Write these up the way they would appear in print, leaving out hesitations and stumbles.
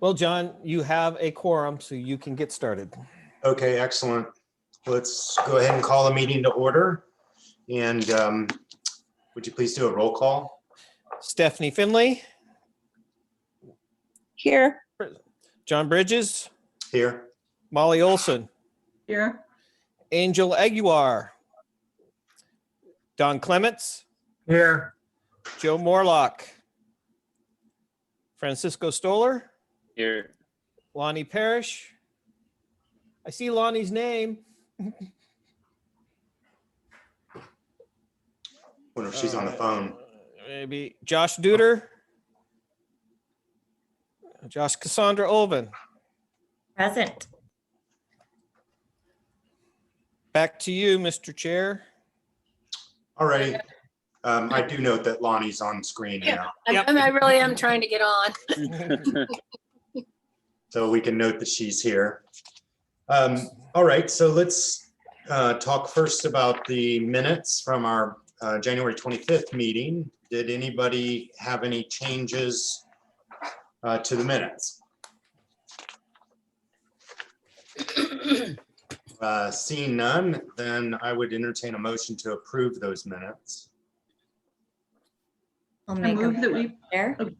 Well, John, you have a quorum, so you can get started. Okay, excellent. Let's go ahead and call the meeting to order. And would you please do a roll call? Stephanie Finley. Here. John Bridges. Here. Molly Olson. Here. Angel Aguiar. Don Clements. Here. Joe Morlock. Francisco Stoller. Here. Lonnie Parrish. I see Lonnie's name. Wonder if she's on the phone. Maybe Josh Duder. Josh Cassandra Olvin. Present. Back to you, Mr. Chair. All right. I do note that Lonnie's on screen now, Yep. I really am trying to get on. so we can note that she's here. All right, so let's talk first about the minutes from our January 25th meeting. Did anybody have any changes to the minutes? Seeing none, then I would entertain a motion to approve those minutes. I'll make a move that we there. Looks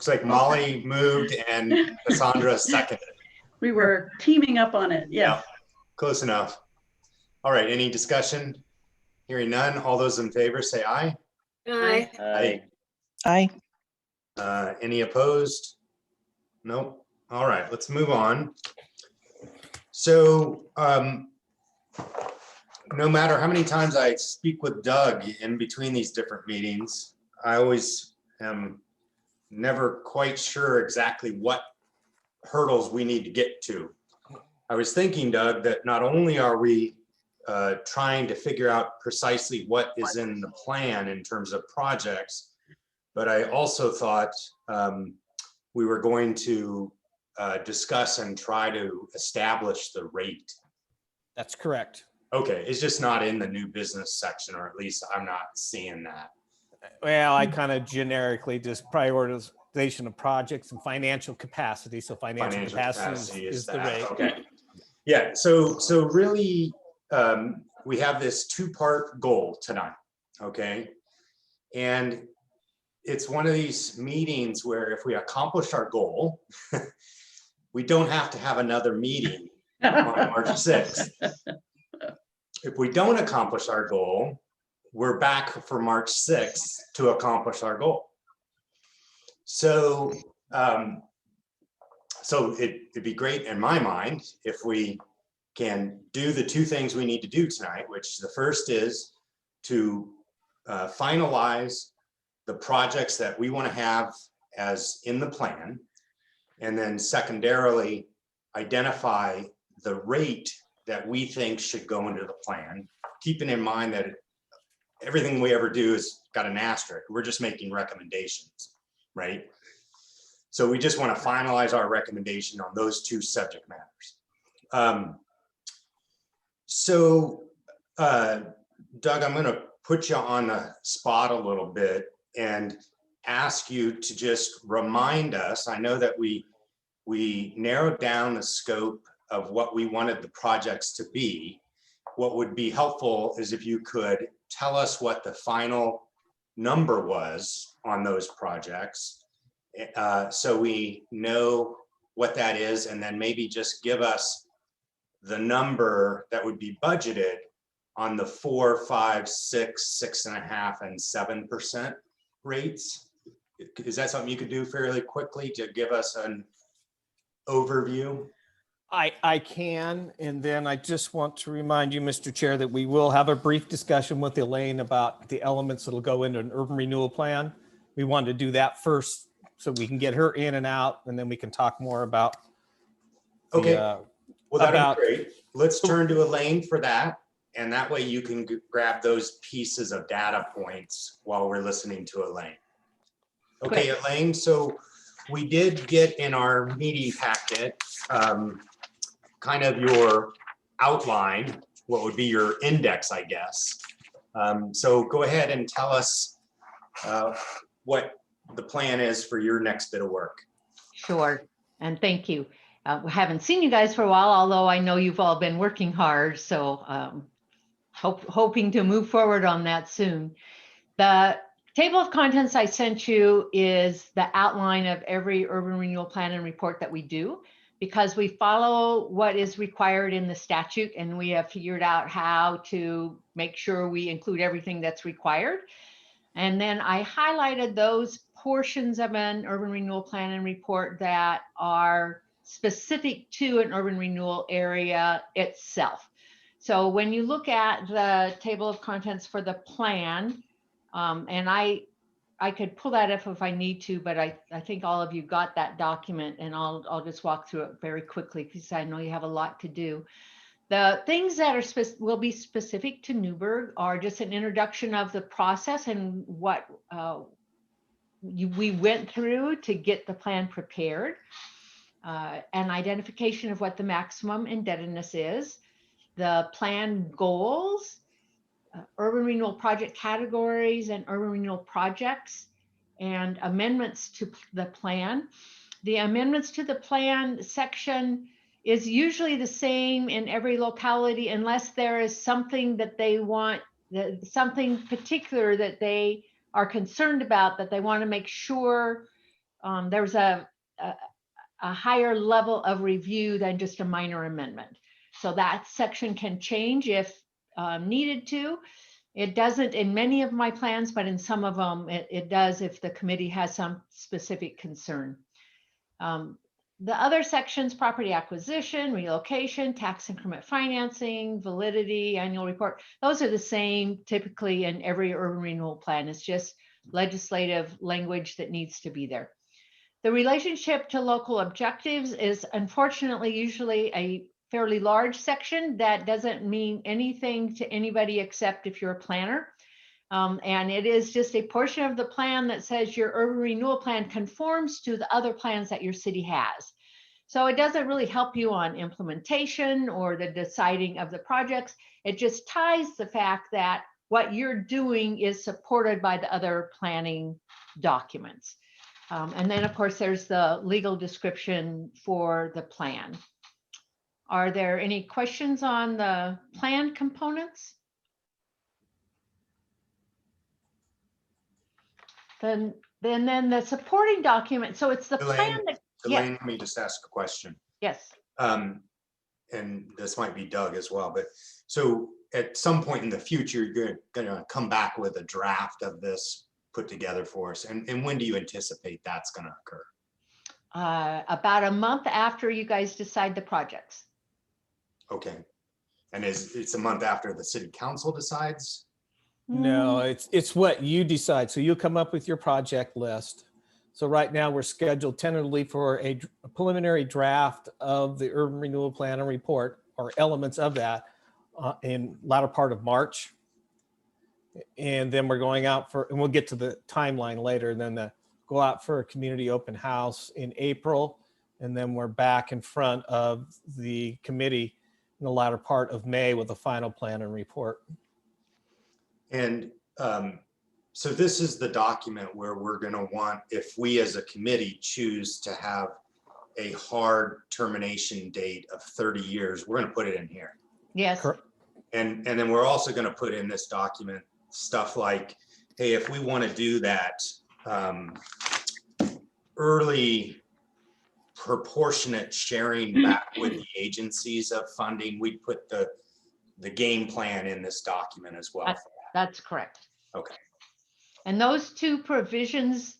like Molly moved and Cassandra seconded. We were teaming up on it. Yeah. Close enough. All right, any discussion? Hearing none, all those in favor say aye. Aye. Aye. Any opposed? Nope. All right, let's move on. So no matter how many times I speak with Doug in between these different meetings, I always am never quite sure exactly what hurdles we need to get to. I was thinking, Doug, that not only are we trying to figure out precisely what is in the plan in terms of projects, but I also thought we were going to discuss and try to establish the rate. That's correct. Okay, it's just not in the new business section, or at least I'm not seeing that. Well, I kind of generically just prioritization of projects and financial capacity. So financial capacity is the that. rate. Okay. Yeah, so really we have this two-part goal tonight, okay? And it's one of these meetings where if we accomplish our goal, we don't have to have another meeting on March 6th. If we don't accomplish our goal, we're back for March 6th to accomplish our goal. So, it'd be great in my mind if we can do the two things we need to do tonight, which the first is to finalize the projects that we want to have as in the plan, and then secondarily identify the rate that we think should go into the plan, keeping in mind that everything we ever do has got an asterisk. We're just making recommendations, right? So we just want to finalize our recommendation on those two subject matters. Doug, I'm going to put you on the spot a little bit and ask you to just remind us. I know that we narrowed down the scope of what we wanted the projects to be. What would be helpful is if you could tell us what the final number was on those projects, so we know what that is, and then maybe just give us the number that would be budgeted on the 4, 5, 6, 6.5, and 7% rates. Is that something you could do fairly quickly to give us an overview? I can, and then I just want to remind you, Mr. Chair, that we will have a brief discussion with Elaine about the elements that'll go into an urban renewal plan. We wanted to do that first so we can get her in and out, and then we can talk more about. Okay, well, that'd be great. Let's turn to Elaine for that, and that way you can grab those pieces of data points while we're listening to Elaine. Okay, Elaine, so we did get in our meeting packet kind of your outline, what would be your index, I guess. So go ahead and tell us what the plan is for your next bit of work. Sure, and thank you. We haven't seen you guys for a while, although I know you've all been working hard, so hoping to move forward on that soon. The table of contents I sent you is the outline of every urban renewal plan and report that we do, because we follow what is required in the statute, and we have figured out how to make sure we include everything that's required. And then I highlighted those portions of an urban renewal plan and report that are specific to an urban renewal area itself. So when you look at the table of contents for the plan, and I could pull that up if I need to, but I think all of you got that document, and I'll just walk through it very quickly because I know you have a lot to do. The things that are will be specific to Newburgh are just an introduction of the process and what we went through to get the plan prepared, an identification of what the maximum indebtedness is, the plan goals, urban renewal project categories and urban renewal projects, and amendments to the plan. The amendments to the plan section is usually the same in every locality unless there is something that they want, something particular that they are concerned about, that they want to make sure there's a higher level of review than just a minor amendment. So that section can change if needed to. It doesn't in many of my plans, but in some of them it does if the committee has some specific concern. The other sections, property acquisition, relocation, tax increment financing, validity, annual report, those are the same typically in every urban renewal plan. It's just legislative language that needs to be there. The relationship to local objectives is unfortunately usually a fairly large section that doesn't mean anything to anybody except if you're a planner. And it is just a portion of the plan that says your urban renewal plan conforms to the other plans that your city has. So it doesn't really help you on implementation or the deciding of the projects. It just ties the fact that what you're doing is supported by the other planning documents. And then of course, there's the legal description for the plan. Are there any questions on the plan components? Then the supporting document. So it's the plan that, Elaine, let me just ask a question. yes. And this might be Doug as well, but so at some point in the future, you're gonna come back with a draft of this put together for us. And when do you anticipate that's gonna occur? About a month after you guys decide the projects. Okay. And it's a month after the city council decides? No, it's what you decide. So you'll come up with your project list. So right now we're scheduled tentatively for a preliminary draft of the urban renewal plan and report, or elements of that, in latter part of March. And then we're going out for, and we'll get to the timeline later, and then go out for a community open house in April. And then we're back in front of the committee in the latter part of May with a final plan and report. And so this is the document where we're going to want, if we as a committee choose to have a hard termination date of 30 years, we're going to put it in here. Yes. And then we're also going to put in this document stuff like, hey, if we want to do that early proportionate sharing back with the agencies of funding, we put the game plan in this document as well. That's correct. Okay. And those two provisions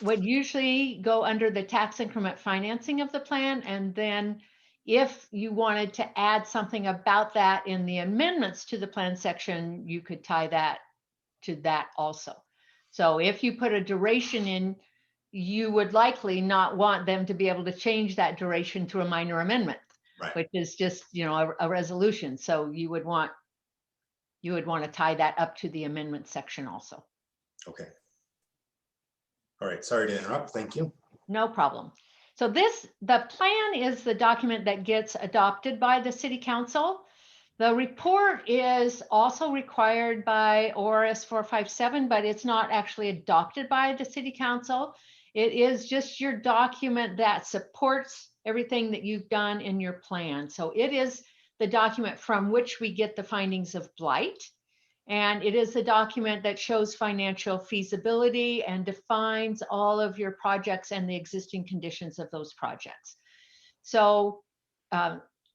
would usually go under the tax increment financing of the plan. And then if you wanted to add something about that in the amendments to the plan section, you could tie that to that also. So if you put a duration in, you would likely not want them to be able to change that duration through a minor amendment, Right. which is just, you know, a resolution. So you would want to tie that up to the amendment section also. Okay. All right. Sorry to interrupt. Thank you. No problem. So the plan is the document that gets adopted by the city council. The report is also required by ORS 457, but it's not actually adopted by the city council. It is just your document that supports everything that you've done in your plan. So it is the document from which we get the findings of blight. And it is the document that shows financial feasibility and defines all of your projects and the existing conditions of those projects. So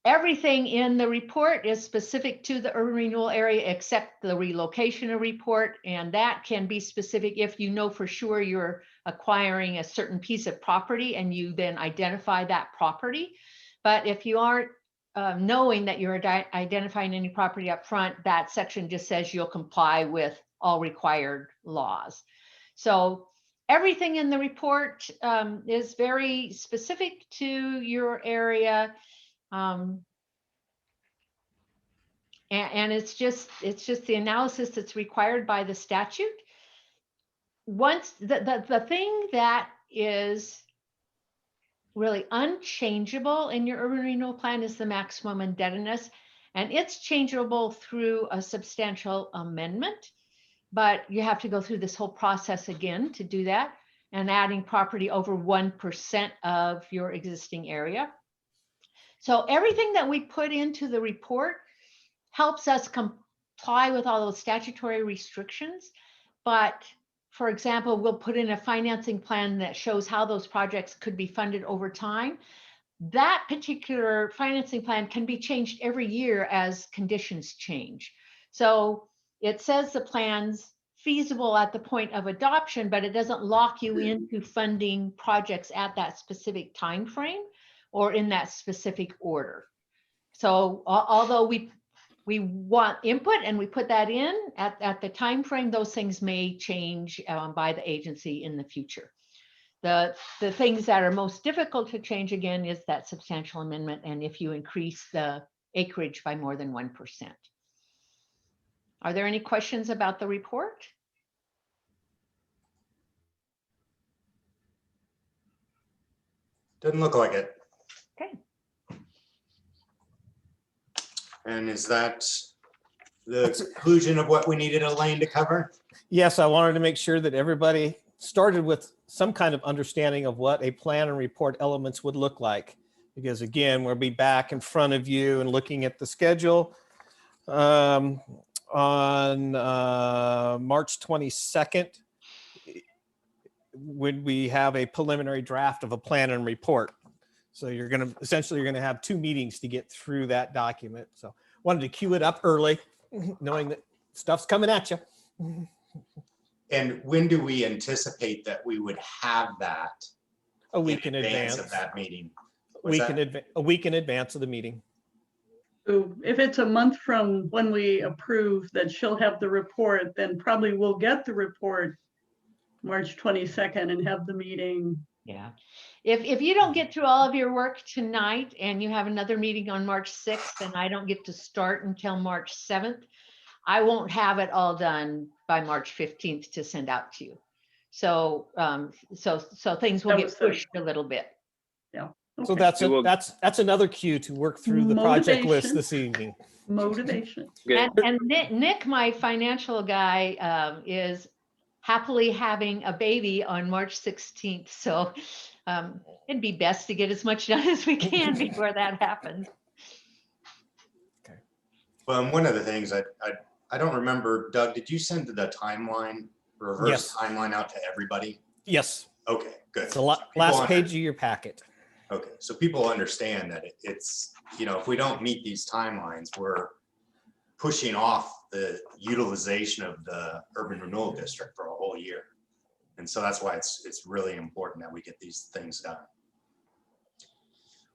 everything in the report is specific to the urban renewal area except the relocation report. And that can be specific if you know for sure you're acquiring a certain piece of property and you then identify that property. But if you aren't knowing that you're identifying any property up front, that section just says you'll comply with all required laws. So everything in the report is very specific to your area. And it's just the analysis that's required by the statute. Once the thing that is really unchangeable in your urban renewal plan is the maximum indebtedness, and it's changeable through a substantial amendment, but you have to go through this whole process again to do that, and adding property over 1% of your existing area. So everything that we put into the report helps us comply with all those statutory restrictions. But for example, we'll put in a financing plan that shows how those projects could be funded over time. That particular financing plan can be changed every year as conditions change. So it says the plan's feasible at the point of adoption, but it doesn't lock you into funding projects at that specific time frame or in that specific order. So although we want input and we put that in at the time frame, those things may change by the agency in the future. The things that are most difficult to change again is that substantial amendment, and if you increase the acreage by more than 1%. Are there any questions about the report? Doesn't look like it. Okay. And is that the conclusion of what we needed Elaine to cover? Yes, I wanted to make sure that everybody started with some kind of understanding of what a plan and report elements would look like. Because again, we'll be back in front of you and looking at the schedule on March 22nd, when we have a preliminary draft of a plan and report. So you're going to essentially have 2 meetings to get through that document. So wanted to cue it up early, knowing that stuff's coming at you. And when do we anticipate that we would have that? A week in advance of that meeting. A week in advance of the meeting. So if it's a month from when we approve that she'll have the report, then probably we'll get the report March 22nd and have the meeting. Yeah. If you don't get through all of your work tonight and you have another meeting on March 6th and I don't get to start until March 7th, I won't have it all done by March 15th to send out to you. So so things will get pushed a little bit. Yeah. So Okay. that's another cue to work through the project list Motivation. this evening. Motivation. Good. And Nick, my financial guy, is happily having a baby on March 16th. So it'd be best to get as much done as we can before that happens. Well, and one of the things I don't remember, Doug, did you send the timeline, reverse Yes. timeline out to everybody? Yes, Okay, good. it's the last page of your packet. Okay, so people understand that it's, if we don't meet these timelines, we're pushing off the utilization of the urban renewal district for a whole year. And so that's why it's really important that we get these things done.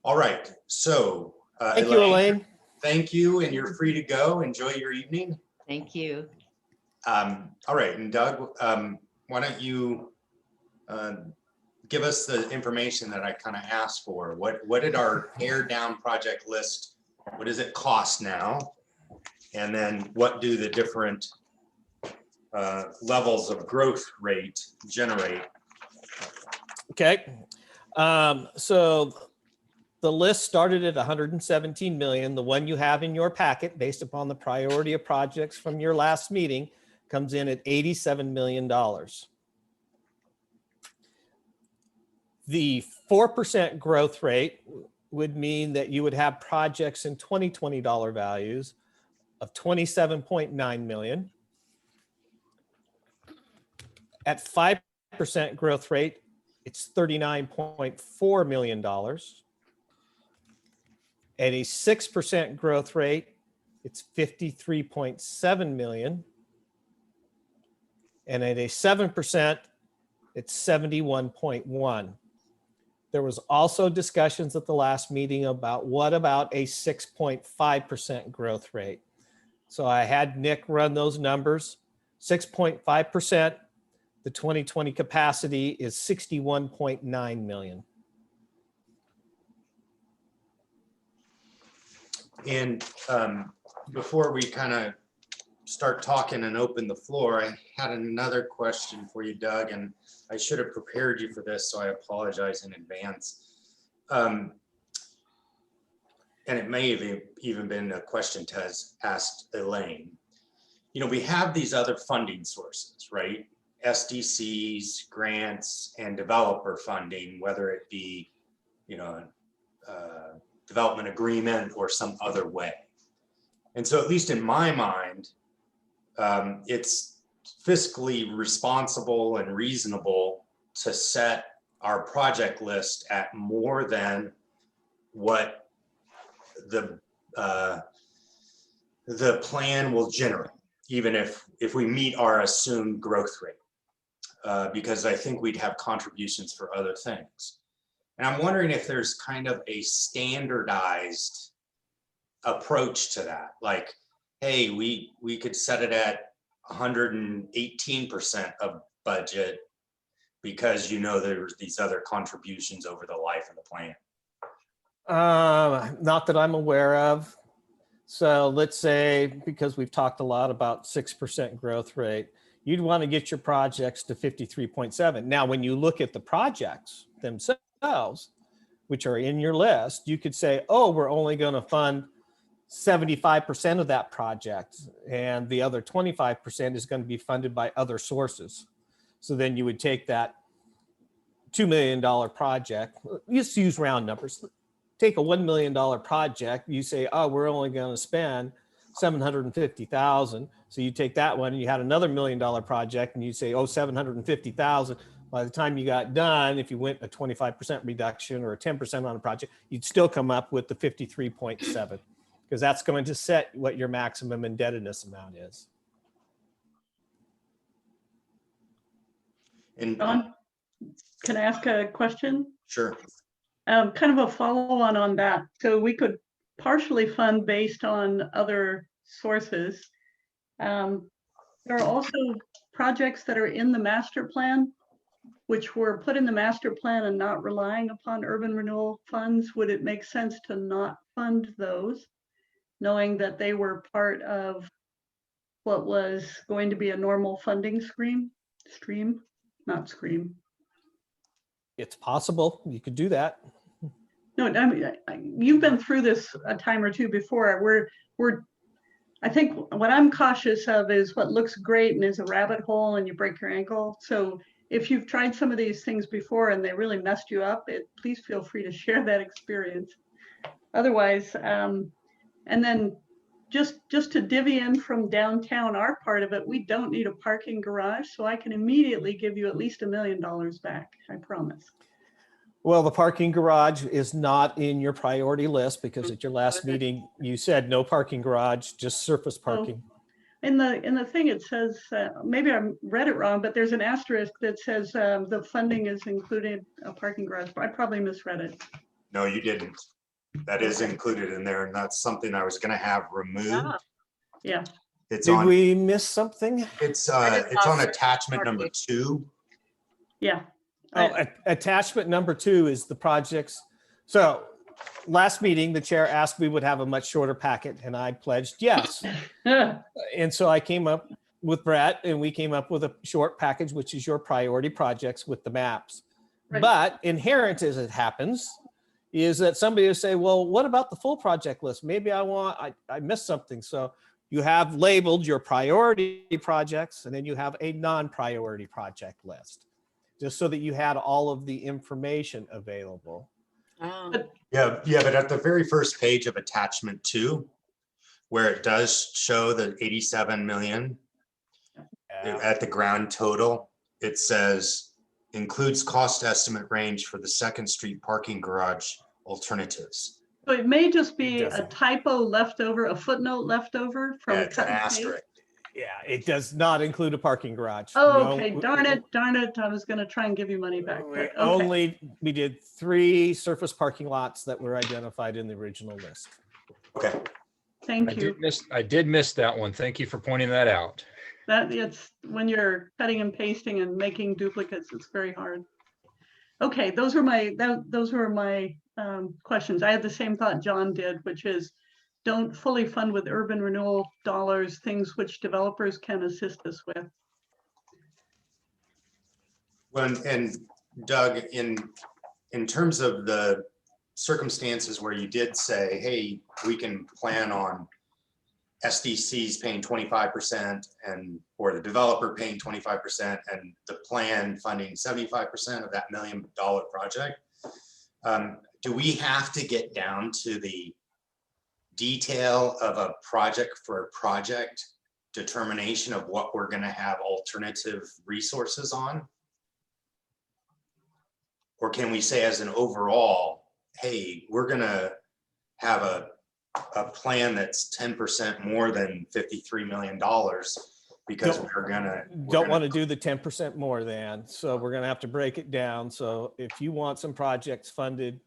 All right, so. Thank you, Elaine. Thank you, and you're free to go. Enjoy your evening. Thank you. All right, and Doug, why don't you give us the information that I kind of asked for? What did our tear down project list, what does it cost now? And then what do the different levels of growth rate generate? Okay. So the list started at 117 million. The one you have in your packet, based upon the priority of projects from your last meeting, comes in at $87 million. The 4% growth rate would mean that you would have projects in 2020 dollar values of 27.9 million. At 5% growth rate, it's $39.4 million. At a 6% growth rate, it's 53.7 million. And at a 7%, it's 71.1. There was also discussions at the last meeting about what about a 6.5% growth rate. So I had Nick run those numbers. 6.5%, the 2020 capacity is 61.9 million. And before we kind of start talking and open the floor, I had another question for you, Doug, and I should have prepared you for this, so I apologize in advance. And it may have even been a question Tez asked Elaine. You know, we have these other funding sources, right? SDCs, grants, and developer funding, whether it be, you know, development agreement or some other way. And so at least in my mind, it's fiscally responsible and reasonable to set our project list at more than what the plan will generate, even if we meet our assumed growth rate, because I think we'd have contributions for other things. And I'm wondering if there's kind of a standardized approach to that. Like, hey, we could set it at 118% of budget because, you know, there's these other contributions over the life of the plan. Not that I'm aware of. So let's say, because we've talked a lot about 6% growth rate, you'd want to get your projects to 53.7. Now, when you look at the projects themselves, which are in your list, you could say, oh, we're only going to fund 75% of that project, and the other 25% is going to be funded by other sources. So then you would take that $2 million project, just use round numbers, take a $1 million project, you say, oh, we're only going to spend $750,000. So you take that one and you had another $1 million project and you say, oh, $750,000. By the time you got done, if you went a 25% reduction or a 10% on a project, you'd still come up with the 53.7, because that's going to set what your maximum indebtedness amount is. And Don, can I ask a question? sure. Kind of a follow on that. So we could partially fund based on other sources. There are also projects that are in the master plan, which were put in the master plan and not relying upon urban renewal funds. Would it make sense to not fund those, knowing that they were part of what was going to be a normal funding stream? It's possible you could do that. No, I mean, you've been through this a time or two before. I think what I'm cautious of is what looks great and is a rabbit hole and you break your ankle. So if you've tried some of these things before and they really messed you up, please feel free to share that experience. Otherwise, and then just to divvy in from downtown, our part of it, we don't need a parking garage, so I can immediately give you at least $1 million back, I promise. Well, the parking garage is not in your priority list because at your last meeting, you said no parking garage, just surface parking. In the thing, it says, maybe I read it wrong, but there's an asterisk that says the funding is included a parking garage. I probably misread it. No, you didn't. That is included in there, and that's something I was going to have removed. Yeah. It's Did on. we miss something? It's on attachment number 2. Yeah. Oh, attachment number 2 is the projects. So last meeting, the chair asked we would have a much shorter packet, and I pledged yes. And so I came up with Brett, and we came up with a short package, which is your priority projects with the maps. Right. But inherent as it happens is that somebody will say, well, what about the full project list? Maybe I missed something. So you have labeled your priority projects, and then you have a non-priority project list. just so that you had all of the information available. Oh. Yeah, but at the very first page of attachment 2, where it does show the 87 million at the ground total, it says includes cost estimate range for the Second Street parking garage alternatives. So it may just be a doesn't. typo left over, a footnote left over from Yeah, it's an cut and paste. asterisk. Yeah, it does not include a parking garage. Oh, No, okay, darn it. I was gonna try and give you money back, we but okay. only, we did 3 surface parking lots that were identified in the original list. Okay, Thank you. I did miss that one. Thank you for pointing that out. That it's when you're cutting and pasting and making duplicates, it's very hard. Okay, those were my questions. I had the same thought John did, which is don't fully fund with urban renewal dollars things which developers can assist us with. well, and Doug, in terms of the circumstances where you did say, hey, we can plan on SDCs paying 25% or the developer paying 25% and the plan funding 75% of that $1 million project. Do we have to get down to the detail of a project for a project determination of what we're going to have alternative resources on? Or can we say as an overall, hey, we're going to have a plan that's 10% more than $53 million because we're gonna Don't want to do the 10% more than, so we're going to have to break it down. So if you want some projects funded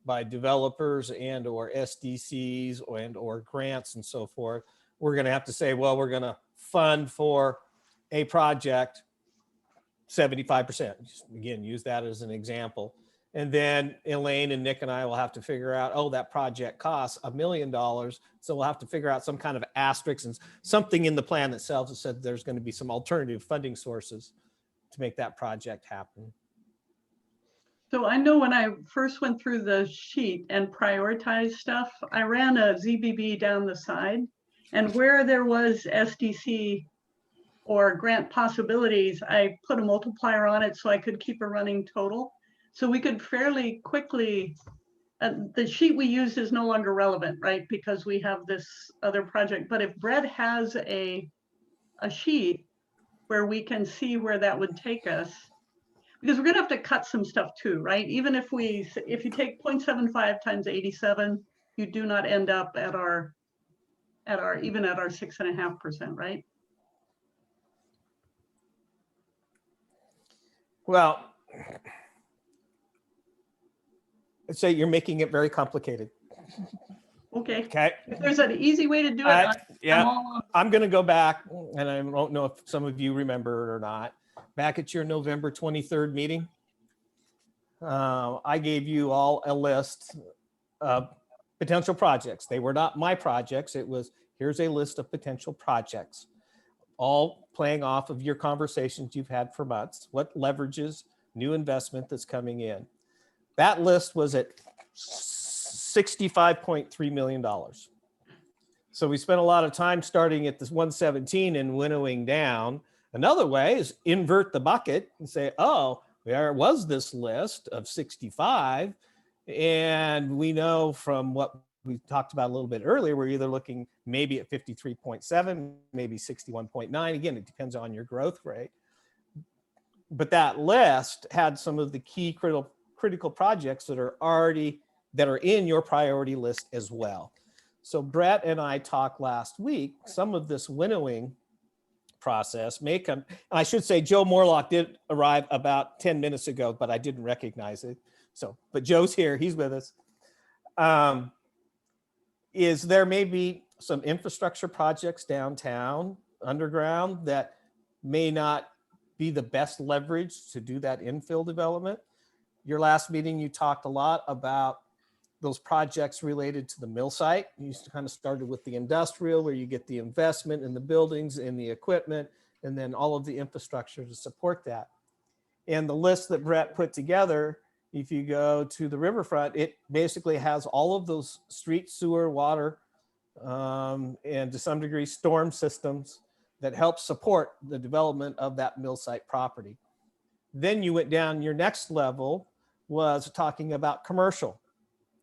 by developers and or SDCs and or grants and so forth, we're going to have to say, well, we're going to fund for a project 75%. Just again, use that as an example. And then Elaine and Nick and I will have to figure out, oh, that project costs $1 million. So we'll have to figure out some kind of asterisk and something in the plan itself that said there's going to be some alternative funding sources to make that project happen. So I know when I first went through the sheet and prioritized stuff, I ran a ZBB down the side, and where there was SDC or grant possibilities, I put a multiplier on it so I could keep a running total. So we could fairly quickly, the sheet we used is no longer relevant, right? Because we have this other project. But if Brett has a sheet where we can see where that would take us, because we're gonna have to cut some stuff too, right? Even if you take 0.75 times 87, you do not end up at our even at our 6.5%, right? Well, I'd say you're making it very complicated. Okay, Okay. if there's an easy way to do it, Yeah, I'm going to go back, and I don't know if some of you remember it or not. Back at your November 23rd meeting, I gave you all a list of potential projects. They were not my projects. It was, here's a list of potential projects, all playing off of your conversations you've had for months. What leverages new investment that's coming in? That list was at $65.3 million. So we spent a lot of time starting at this 117 and winnowing down. Another way is invert the bucket and say, oh, there was this list of 65. And we know from what we talked about a little bit earlier, we're either looking maybe at 53.7, maybe 61.9. Again, it depends on your growth rate. But that list had some of the key critical projects that are in your priority list as well. So Brett and I talked last week, some of this winnowing process may come, and I should say Joe Morlock did arrive about 10 minutes ago, but I didn't recognize it. So, but Joe's here, he's with us. Is there may be some infrastructure projects downtown, underground, that may not be the best leverage to do that infill development. Your last meeting, you talked a lot about those projects related to the mill site. You kind of started with the industrial, where you get the investment in the buildings and the equipment, and then all of the infrastructure to support that. And the list that Brett put together, if you go to the riverfront, it basically has all of those street, sewer, water, and to some degree storm systems that help support the development of that mill site property. Then you went down, your next level was talking about commercial.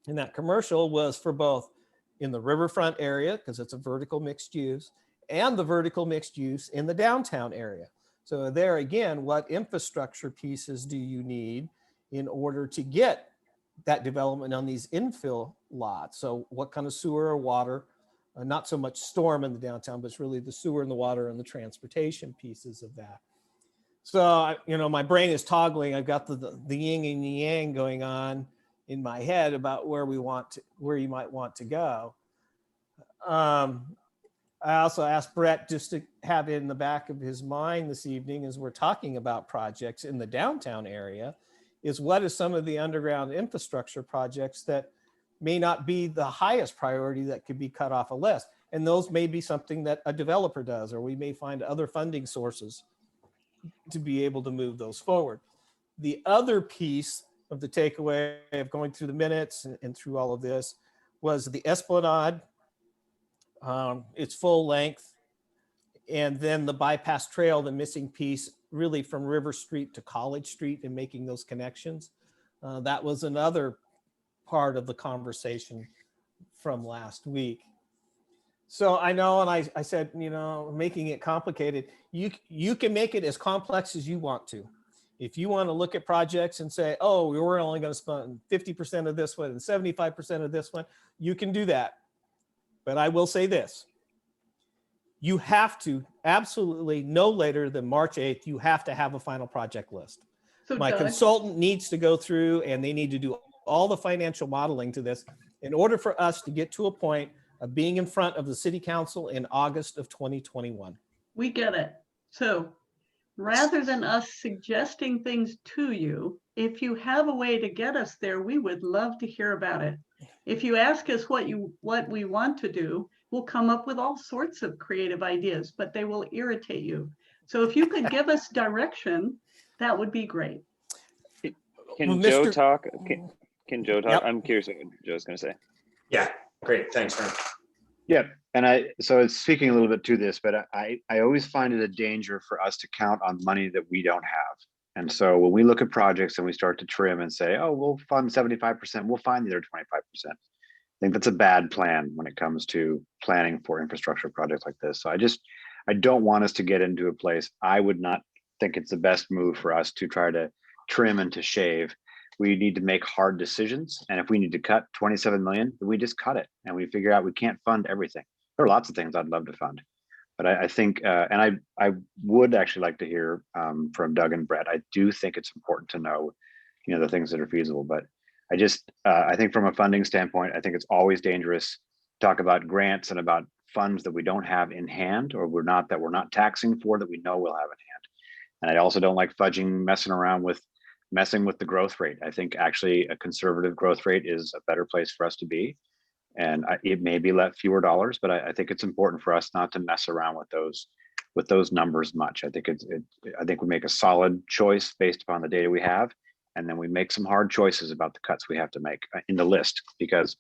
And that commercial was for both in the riverfront area, because it's a vertical mixed use, and the vertical mixed use in the downtown area. So there again, what infrastructure pieces do you need in order to get that development on these infill lots? So what kind of sewer or water, not so much storm in the downtown, but it's really the sewer and the water and the transportation pieces of that. So, my brain is toggling. I've got the yin and the yang going on in my head about where you might want to go. I also asked Brett just to have it in the back of his mind this evening as we're talking about projects in the downtown area, is what is some of the underground infrastructure projects that may not be the highest priority that could be cut off a list. And those may be something that a developer does, or we may find other funding sources to be able to move those forward. The other piece of the takeaway of going through the minutes and through all of this was the Esplanade, its full length, and then the bypass trail, the missing piece really from River Street to College Street and making those connections. That was another part of the conversation from last week. So I know, and I said, making it complicated, you can make it as complex as you want to. If you want to look at projects and say, oh, we're only going to spend 50% of this one and 75% of this one, you can do that. But I will say this, you have to absolutely no later than March 8th, you have to have a final project list. So My Doug, consultant needs to go through and they need to do all the financial modeling to this in order for us to get to a point of being in front of the city council in August of 2021. we get it. So rather than us suggesting things to you, if you have a way to get us there, we would love to hear about it. If you ask us what we want to do, we'll come up with all sorts of creative ideas, but they will irritate you. So if you could give us direction, that would be great. Can Well, Joe Mr. talk? Can Joe talk? Yep. I'm curious what Joe's going to say. Yeah, great. Thanks, Frank. Yeah, and so it's speaking a little bit to this, but I always find it a danger for us to count on money that we don't have. And so when we look at projects and we start to trim and say, oh, we'll fund 75%, we'll find the other 25%. I think that's a bad plan when it comes to planning for infrastructure projects like this. So I don't want us to get into a place. I would not think it's the best move for us to try to trim and to shave. We need to make hard decisions. And if we need to cut 27 million, then we just cut it and we figure out we can't fund everything. There are lots of things I'd love to fund. But I think, and I would actually like to hear from Doug and Brett. I do think it's important to know, the things that are feasible. But I think from a funding standpoint, I think it's always dangerous to talk about grants and about funds that we don't have in hand, or we're not taxing for, that we know we'll have in hand. And I also don't like messing with the growth rate. I think actually a conservative growth rate is a better place for us to be. And it may be fewer dollars, but I think it's important for us not to mess around with those numbers much. I think I think we make a solid choice based upon the data we have, and then we make some hard choices about the cuts we have to make in the list, because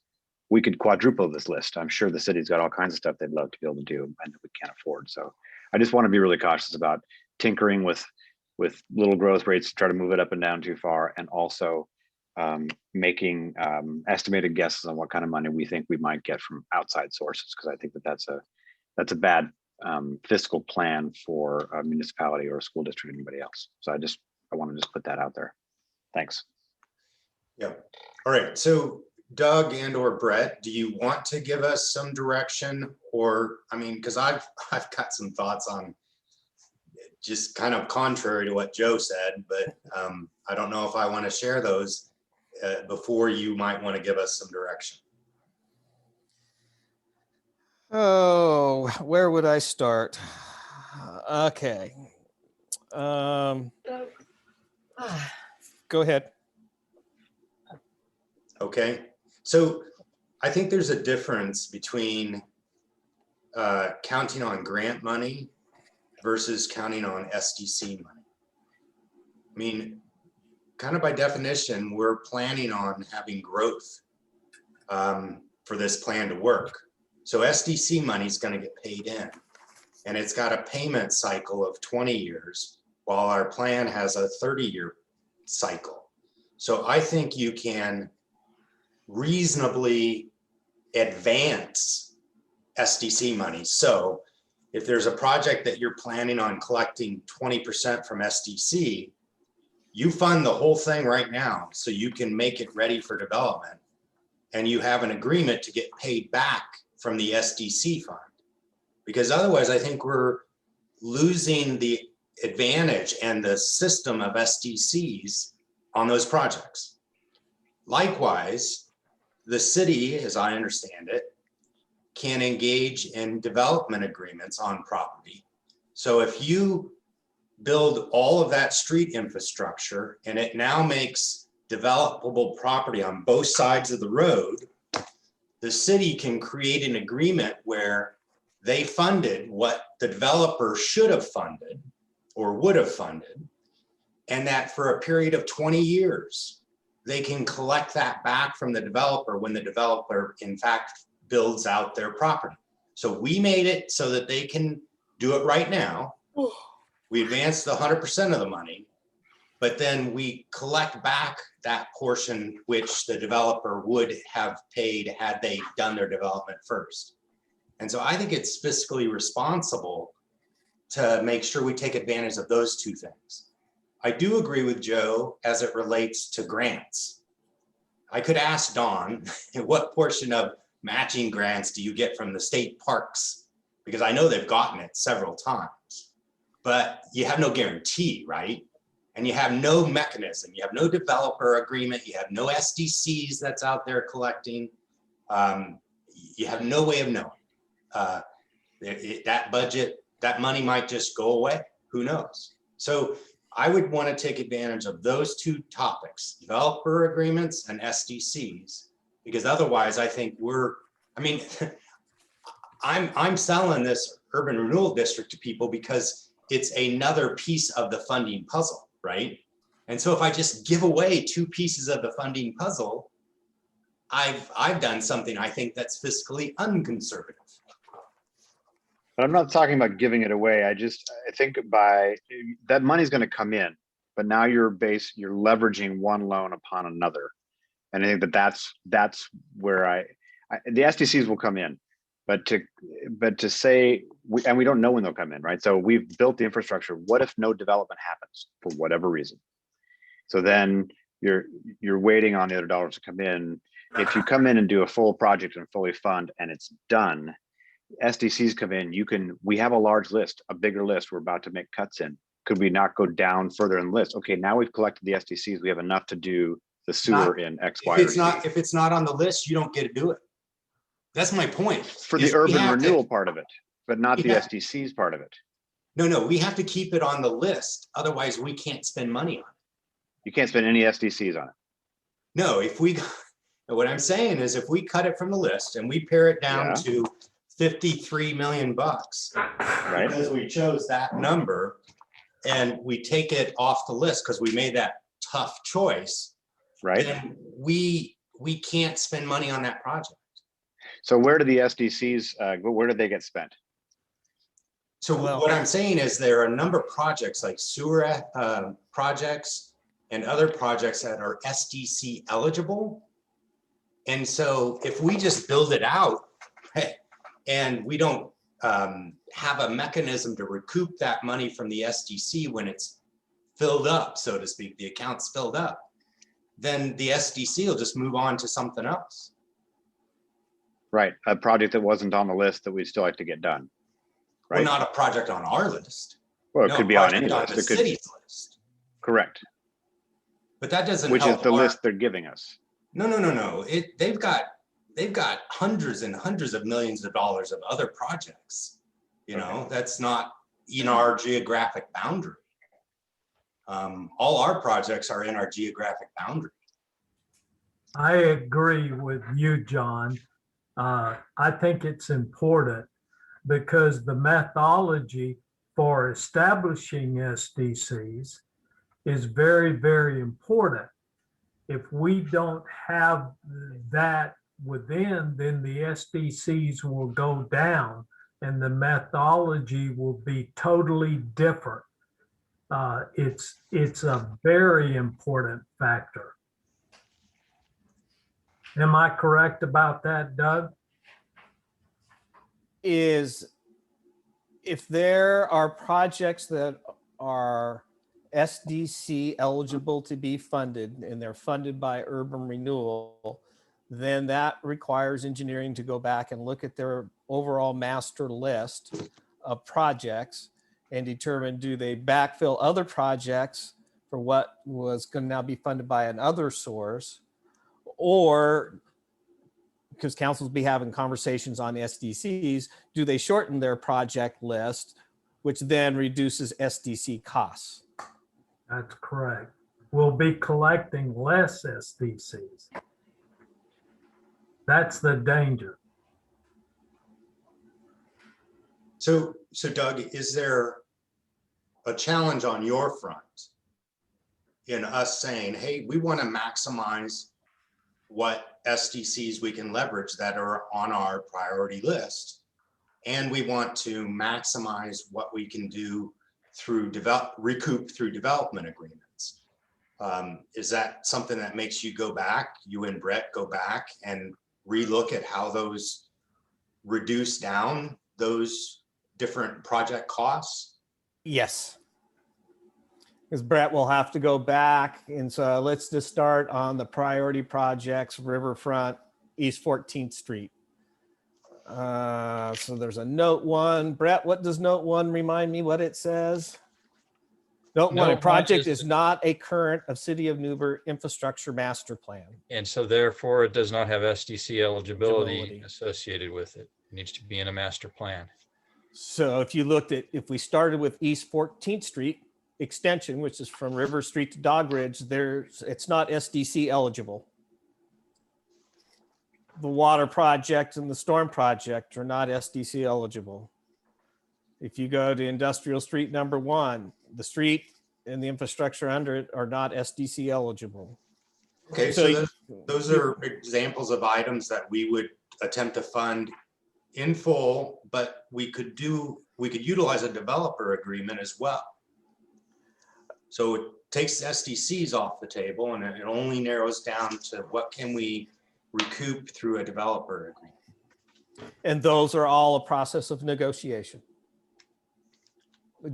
we could quadruple this list. I'm sure the city's got all kinds of stuff they'd love to be able to do and that we can't afford. So I just want to be really cautious about tinkering with little growth rates to try to move it up and down too far, and also making estimated guesses on what kind of money we think we might get from outside sources, because I think that's a bad fiscal plan for a municipality or a school district or anybody else. So I want to just put that out there. Thanks. Yep. All right. So Doug and or Brett, do you want to give us some direction? Or, because I've got some thoughts on just kind of contrary to what Joe said, but I don't know if I want to share those before you might want to give us some direction. Oh, where would I start? Okay. Go ahead. Okay. So I think there's a difference between counting on grant money versus counting on SDC money. Kind of by definition, we're planning on having growth for this plan to work. So SDC money is going to get paid in, and it's got a payment cycle of 20 years, while our plan has a 30-year cycle. So I think you can reasonably advance SDC money. So if there's a project that you're planning on collecting 20% from SDC, you fund the whole thing right now so you can make it ready for development. And you have an agreement to get paid back from the SDC fund. Because otherwise, I think we're losing the advantage and the system of SDCs on those projects. Likewise, the city, as I understand it, can engage in development agreements on property. So if you build all of that street infrastructure and it now makes developable property on both sides of the road, the city can create an agreement where they funded what the developer should have funded or would have funded, and that for a period of 20 years, they can collect that back from the developer when the developer, in fact, builds out their property. So we made it so that they can do it right now. We advanced the 100% of the money, but then we collect back that portion which the developer would have paid had they done their development first. And so I think it's fiscally responsible to make sure we take advantage of those two things. I do agree with Joe as it relates to grants. I could ask Dawn, what portion of matching grants do you get from the state parks? Because I know they've gotten it several times, but you have no guarantee, right? And you have no mechanism. You have no developer agreement. You have no SDCs that's out there collecting. You have no way of knowing. That budget, that money might just go away. Who knows? So I would want to take advantage of those two topics, developer agreements and SDCs, because otherwise I think I'm selling this urban renewal district to people because it's another piece of the funding puzzle, right? And so if I just give away two pieces of the funding puzzle, I've done something I think that's fiscally unconservative. But I'm not talking about giving it away. I think by that money's going to come in, but now you're leveraging one loan upon another. And I think that's where the SDCs will come in, but to say, and we don't know when they'll come in, right? So we've built the infrastructure. What if no development happens for whatever reason? So then you're waiting on the other dollars to come in. If you come in and do a full project and fully fund and it's done, SDCs come in, we have a large list, a bigger list we're about to make cuts in. Could we not go down further in the list? Okay, now we've collected the SDCs, we have enough to do the sewer in X, Y, or Z. If it's not on the list, you don't get to do it. That's my point. For the urban renewal part of it, but not the SDCs part of it. No, we have to keep it on the list. Otherwise, we can't spend money on it. You can't spend any SDCs on it. No, what I'm saying is if we cut it from the list and we pare it down to 53 million bucks, right? Because we chose that number and we take it off the list because we made that tough choice, right? Then we can't spend money on that project. So where do the SDCs go? Where do they get spent? So what I'm saying is there are a number of projects like sewer projects and other projects that are SDC eligible. And so if we just build it out, and we don't have a mechanism to recoup that money from the SDC when it's filled up, so to speak, the account's filled up, then the SDC will just move on to something else. Right, a project that wasn't on the list that we'd still like to get done. Right. Well, not a project on our list. Well, it could be on any list. The city's list. Correct. But that doesn't Which help is the list they're giving us. No. They've got hundreds and hundreds of millions of dollars of other projects. That's not in our geographic boundary. All our projects are in our geographic boundary. I agree with you, John. I think it's important because the methodology for establishing SDCs is very, very important. If we don't have that within, then the SDCs will go down and the methodology will be totally different. It's a very important factor. Am I correct about that, Doug? Is if there are projects that are SDC eligible to be funded and they're funded by urban renewal, then that requires engineering to go back and look at their overall master list of projects and determine, do they backfill other projects for what was going to now be funded by another source, or because councils be having conversations on SDCs, do they shorten their project list, which then reduces SDC costs? That's correct. We'll be collecting less SDCs. That's the danger. So Doug, is there a challenge on your front in us saying, hey, we want to maximize what SDCs we can leverage that are on our priority list, and we want to maximize what we can do through recoup through development agreements? Is that something that makes you go back, you and Brett go back and relook at how those reduce down those different project costs? Yes. Because Brett will have to go back. And so let's just start on the priority projects, Riverfront, East 14th Street. So there's a note 1. Brett, what does note 1 remind me what it says? Note 1, Note a 1 project is- is not a current of City of Newburgh infrastructure master plan. And so therefore it does not have SDC eligibility Eligibility. associated with it. It needs to be in a master plan. So if you looked at, if we started with East 14th Street extension, which is from River Street to Dog Ridge, it's not SDC eligible. The water project and the storm project are not SDC eligible. If you go to Industrial Street number 1, the street and the infrastructure under it are not SDC eligible. Okay, So so those are examples of items that we would attempt to fund in full, but we could utilize a developer agreement as well. So it takes SDCs off the table and it only narrows down to what can we recoup through a developer agreement. And those are all a process of negotiation.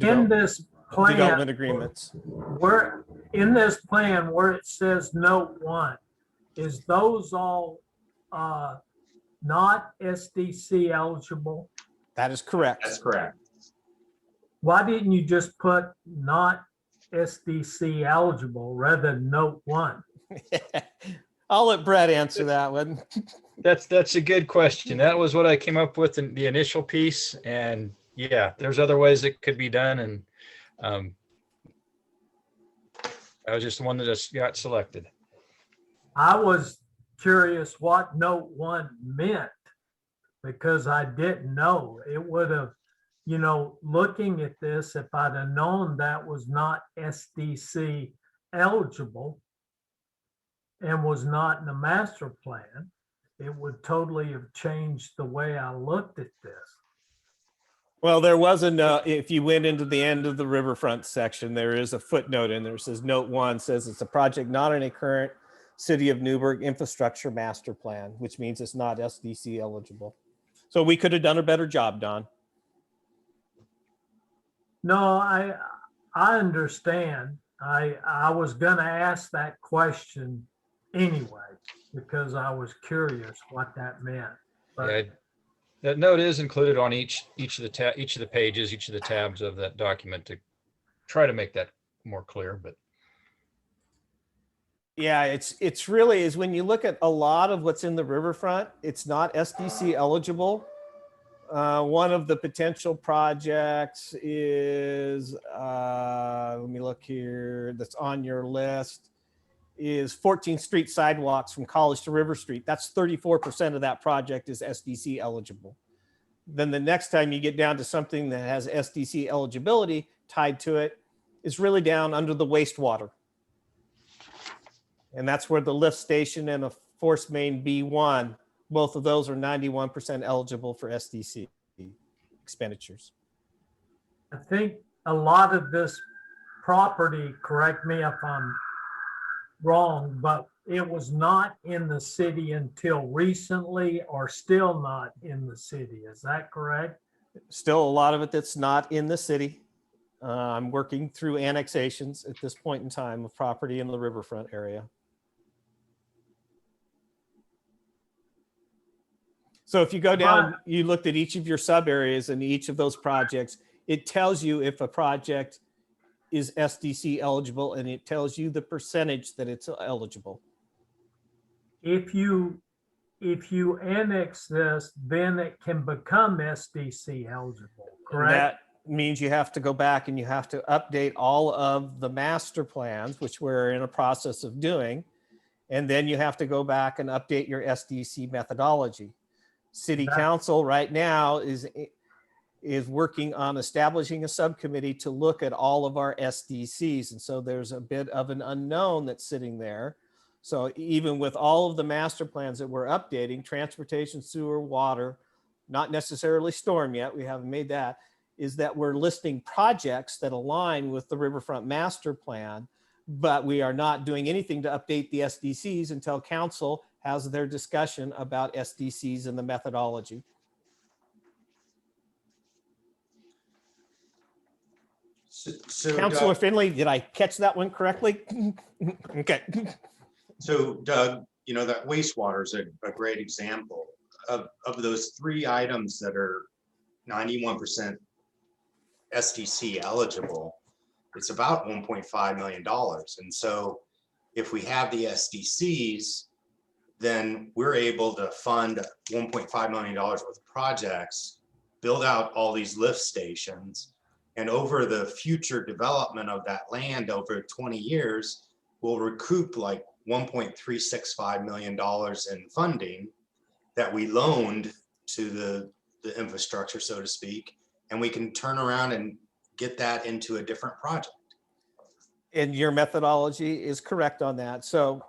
In this plan, Development agreements. where in this plan where it says note 1, is those all not SDC eligible? That is correct. That's correct. Why didn't you just put not SDC eligible rather than note 1? I'll let Brett answer that one. That's a good question. That was what I came up with in the initial piece. And yeah, there's other ways it could be done. And I was just the one that just got selected. I was curious what note 1 meant because I didn't know. It would have, looking at this, if I'd have known that was not SDC eligible and was not in the master plan, it would totally have changed the way I looked at this. Well, there was a note, if you went into the end of the riverfront section, there is a footnote in there. It says note 1 says it's a project not in a current City of Newburgh infrastructure master plan, which means it's not SDC eligible. So we could have done a better job, Don. No, I understand. I was gonna ask that question anyway, because I was curious what that meant. But Yeah, that note is included on each of the pages, each of the tabs of that document to try to make that more clear. But Yeah, it's really is when you look at a lot of what's in the riverfront, it's not SDC eligible. One of the potential projects is, let me look here, that's on your list, is 14th Street sidewalks from College to River Street. That's 34% of that project is SDC eligible. Then the next time you get down to something that has SDC eligibility tied to it, is really down under the wastewater. And that's where the lift station and a force main B1, both of those are 91% eligible for SDC expenditures. I think a lot of this property, correct me if I'm wrong, but it was not in the city until recently, or still not in the city. Is that correct? Still a lot of it that's not in the city. I'm working through annexations at this point in time of property in the riverfront area. So if you go down, you looked at each of your sub areas and each of those projects, it tells you if a project is SDC eligible, and it tells you the percentage that it's eligible. If you annex this, then it can become SDC eligible, correct? That means you have to go back and you have to update all of the master plans, which we're in a process of doing. And then you have to go back and update your SDC methodology. City Council right now is working on establishing a subcommittee to look at all of our SDCs. And so there's a bit of an unknown that's sitting there. So even with all of the master plans that we're updating, transportation, sewer, water, not necessarily storm yet, we haven't made that, is that we're listing projects that align with the Riverfront Master Plan, but we are not doing anything to update the SDCs until council has their discussion about SDCs and the methodology. So Councilor Doug, Finley, did I catch that one correctly? Okay. so Doug, you know, that wastewater is a great example of those 3 items that are 91% SDC eligible. It's about $1.5 million. And so if we have the SDCs, then we're able to fund $1.5 million worth of projects, build out all these lift stations, and over the future development of that land over 20 years, we'll recoup like $1.365 million in funding that we loaned to the infrastructure, so to speak, and we can turn around and get that into a different project. And your methodology is correct on that. So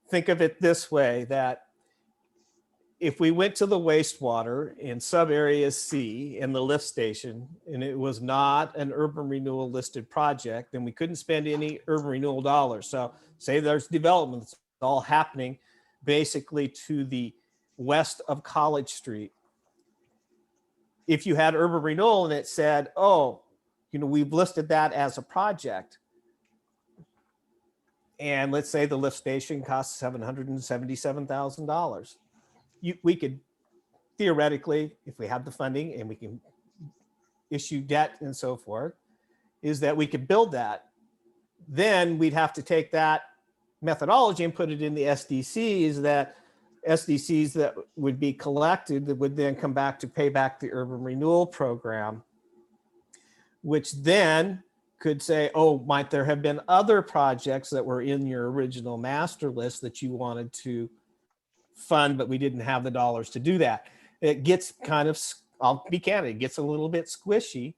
think of it this way, that if we went to the wastewater in sub area C in the lift station, and it was not an urban renewal listed project, then we couldn't spend any urban renewal dollars. So say there's development that's all happening basically to the west of College Street. If you had urban renewal and it said, oh, you know, we've listed that as a project, and let's say the lift station costs $777,000. We could theoretically, if we have the funding and we can issue debt and so forth, is that we could build that. Then we'd have to take that methodology and put it in the SDCs that would be collected that would then come back to pay back the urban renewal program, which then could say, oh, might there have been other projects that were in your original master list that you wanted to fund, but we didn't have the dollars to do that. It gets kind of, I'll be candid, it gets a little bit squishy.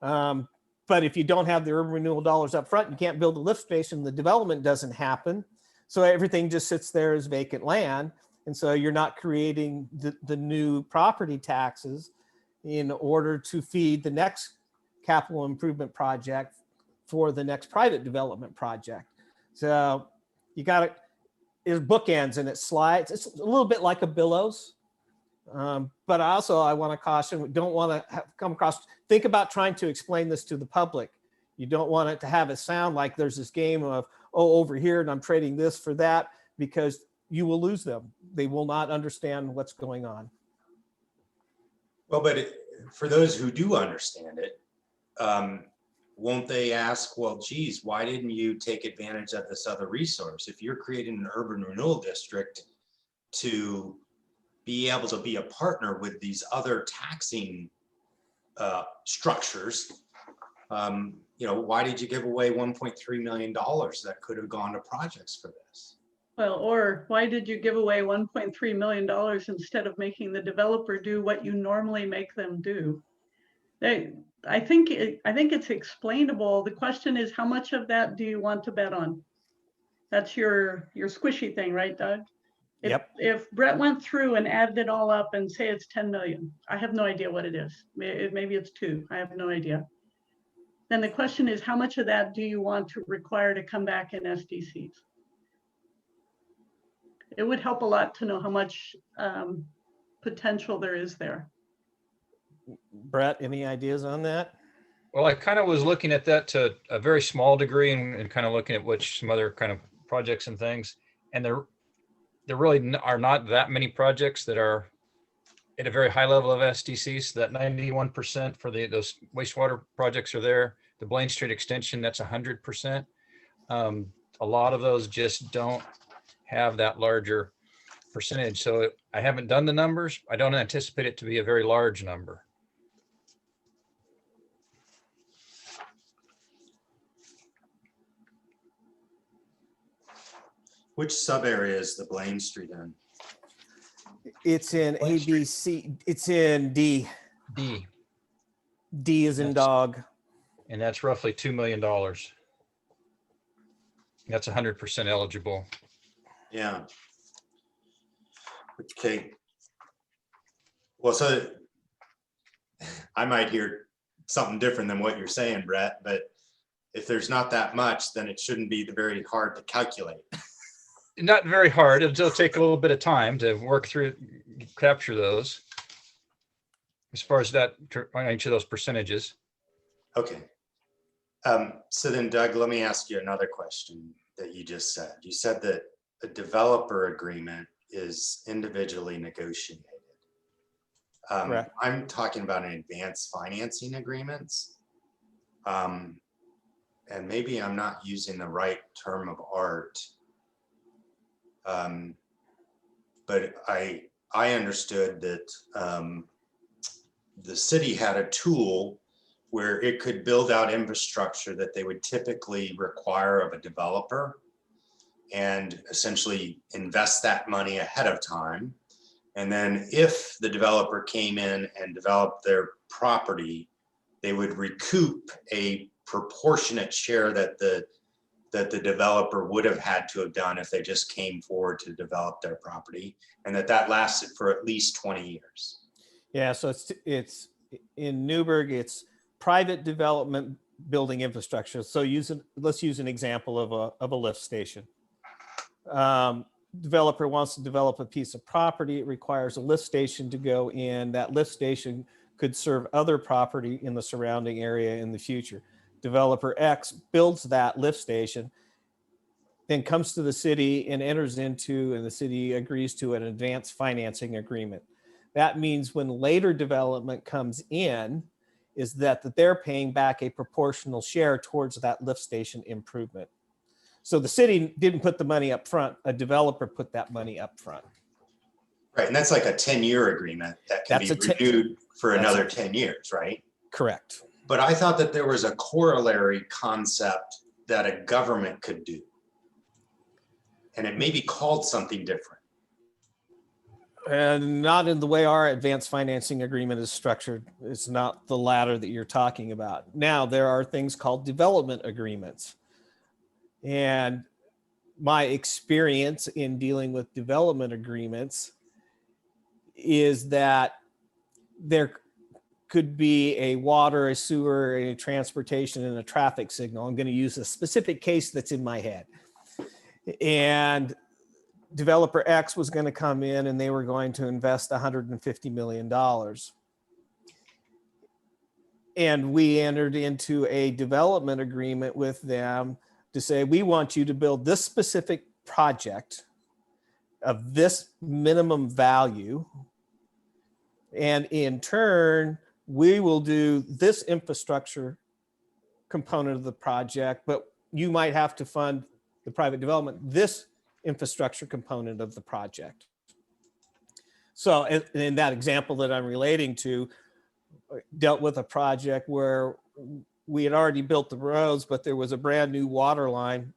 But if you don't have the urban renewal dollars up front, you can't build a lift station, the development doesn't happen. So everything just sits there as vacant land. And so you're not creating the new property taxes in order to feed the next capital improvement project for the next private development project. So you got to, there's bookends and it slides. It's a little bit like a billows. But also I want to caution, we don't want to come across, think about trying to explain this to the public. You don't want it to have it sound like there's this game of, oh, over here and I'm trading this for that, because you will lose them. They will not understand what's going on. Well, but for those who do understand it, won't they ask, well, geez, why didn't you take advantage of this other resource? If you're creating an urban renewal district to be able to be a partner with these other taxing structures, you know, why did you give away $1.3 million that could have gone to projects for this? Well, or why did you give away $1.3 million instead of making the developer do what you normally make them do? I think it's explainable. The question is, how much of that do you want to bet on? That's your squishy thing, right, Doug? Yep. If Brett went through and added it all up and say it's 10 million, I have no idea what it is. Maybe it's 2. I have no idea. then the question is, how much of that do you want to require to come back in SDCs? It would help a lot to know how much potential there is there. Brett, any ideas on that? Well, I kind of was looking at that to a very small degree and kind of looking at which some other kind of projects and things. And there really are not that many projects that are at a very high level of SDC. So that 91% for those wastewater projects are there. The Blaine Street extension, that's 100%. A lot of those just don't have that larger percentage. So I haven't done the numbers. I don't anticipate it to be a very large number. Which sub area is the Blaine Street in? It's in A, B, C. It's in D. D, D is in That's- dog. and that's roughly $2 million. That's 100% eligible. Yeah. Okay. Well, so I might hear something different than what you're saying, Brett, but if there's not that much, then it shouldn't be very hard to calculate. Not very hard. It'll take a little bit of time to work through, capture those. As far as that, on each of those percentages. Okay. So then Doug, let me ask you another question that you just said. You said that a developer agreement is individually negotiated. Correct. I'm talking about an advanced financing agreements. And maybe I'm not using the right term of art. But I understood that the city had a tool where it could build out infrastructure that they would typically require of a developer and essentially invest that money ahead of time. And then if the developer came in and developed their property, they would recoup a proportionate share that the developer would have had to have done if they just came forward to develop their property, and that lasted for at least 20 years. Yeah, so it's in Newburgh, it's private development building infrastructure. So let's use an example of a lift station. Developer wants to develop a piece of property. It requires a lift station to go in. That lift station could serve other property in the surrounding area in the future. Developer X builds that lift station, then comes to the city and enters into, and the city agrees to an advanced financing agreement. That means when later development comes in, is that they're paying back a proportional share towards that lift station improvement. So the city didn't put the money up front, a developer put that money up front. Right, and that's like a 10-year agreement that can be renewed for another 10 years, right? Correct. But I thought that there was a corollary concept that a government could do. And it may be called something different. And not in the way our advanced financing agreement is structured. It's not the latter that you're talking about. Now, there are things called development agreements. And my experience in dealing with development agreements is that there could be a water, a sewer, a transportation, and a traffic signal. I'm going to use a specific case that's in my head. And developer X was going to come in and they were going to invest $150 million. And we entered into a development agreement with them to say, we want you to build this specific project of this minimum value. And in turn, we will do this infrastructure component of the project, but you might have to fund the private development, this infrastructure component of the project. So in that example that I'm relating to, dealt with a project where we had already built the roads, but there was a brand new water line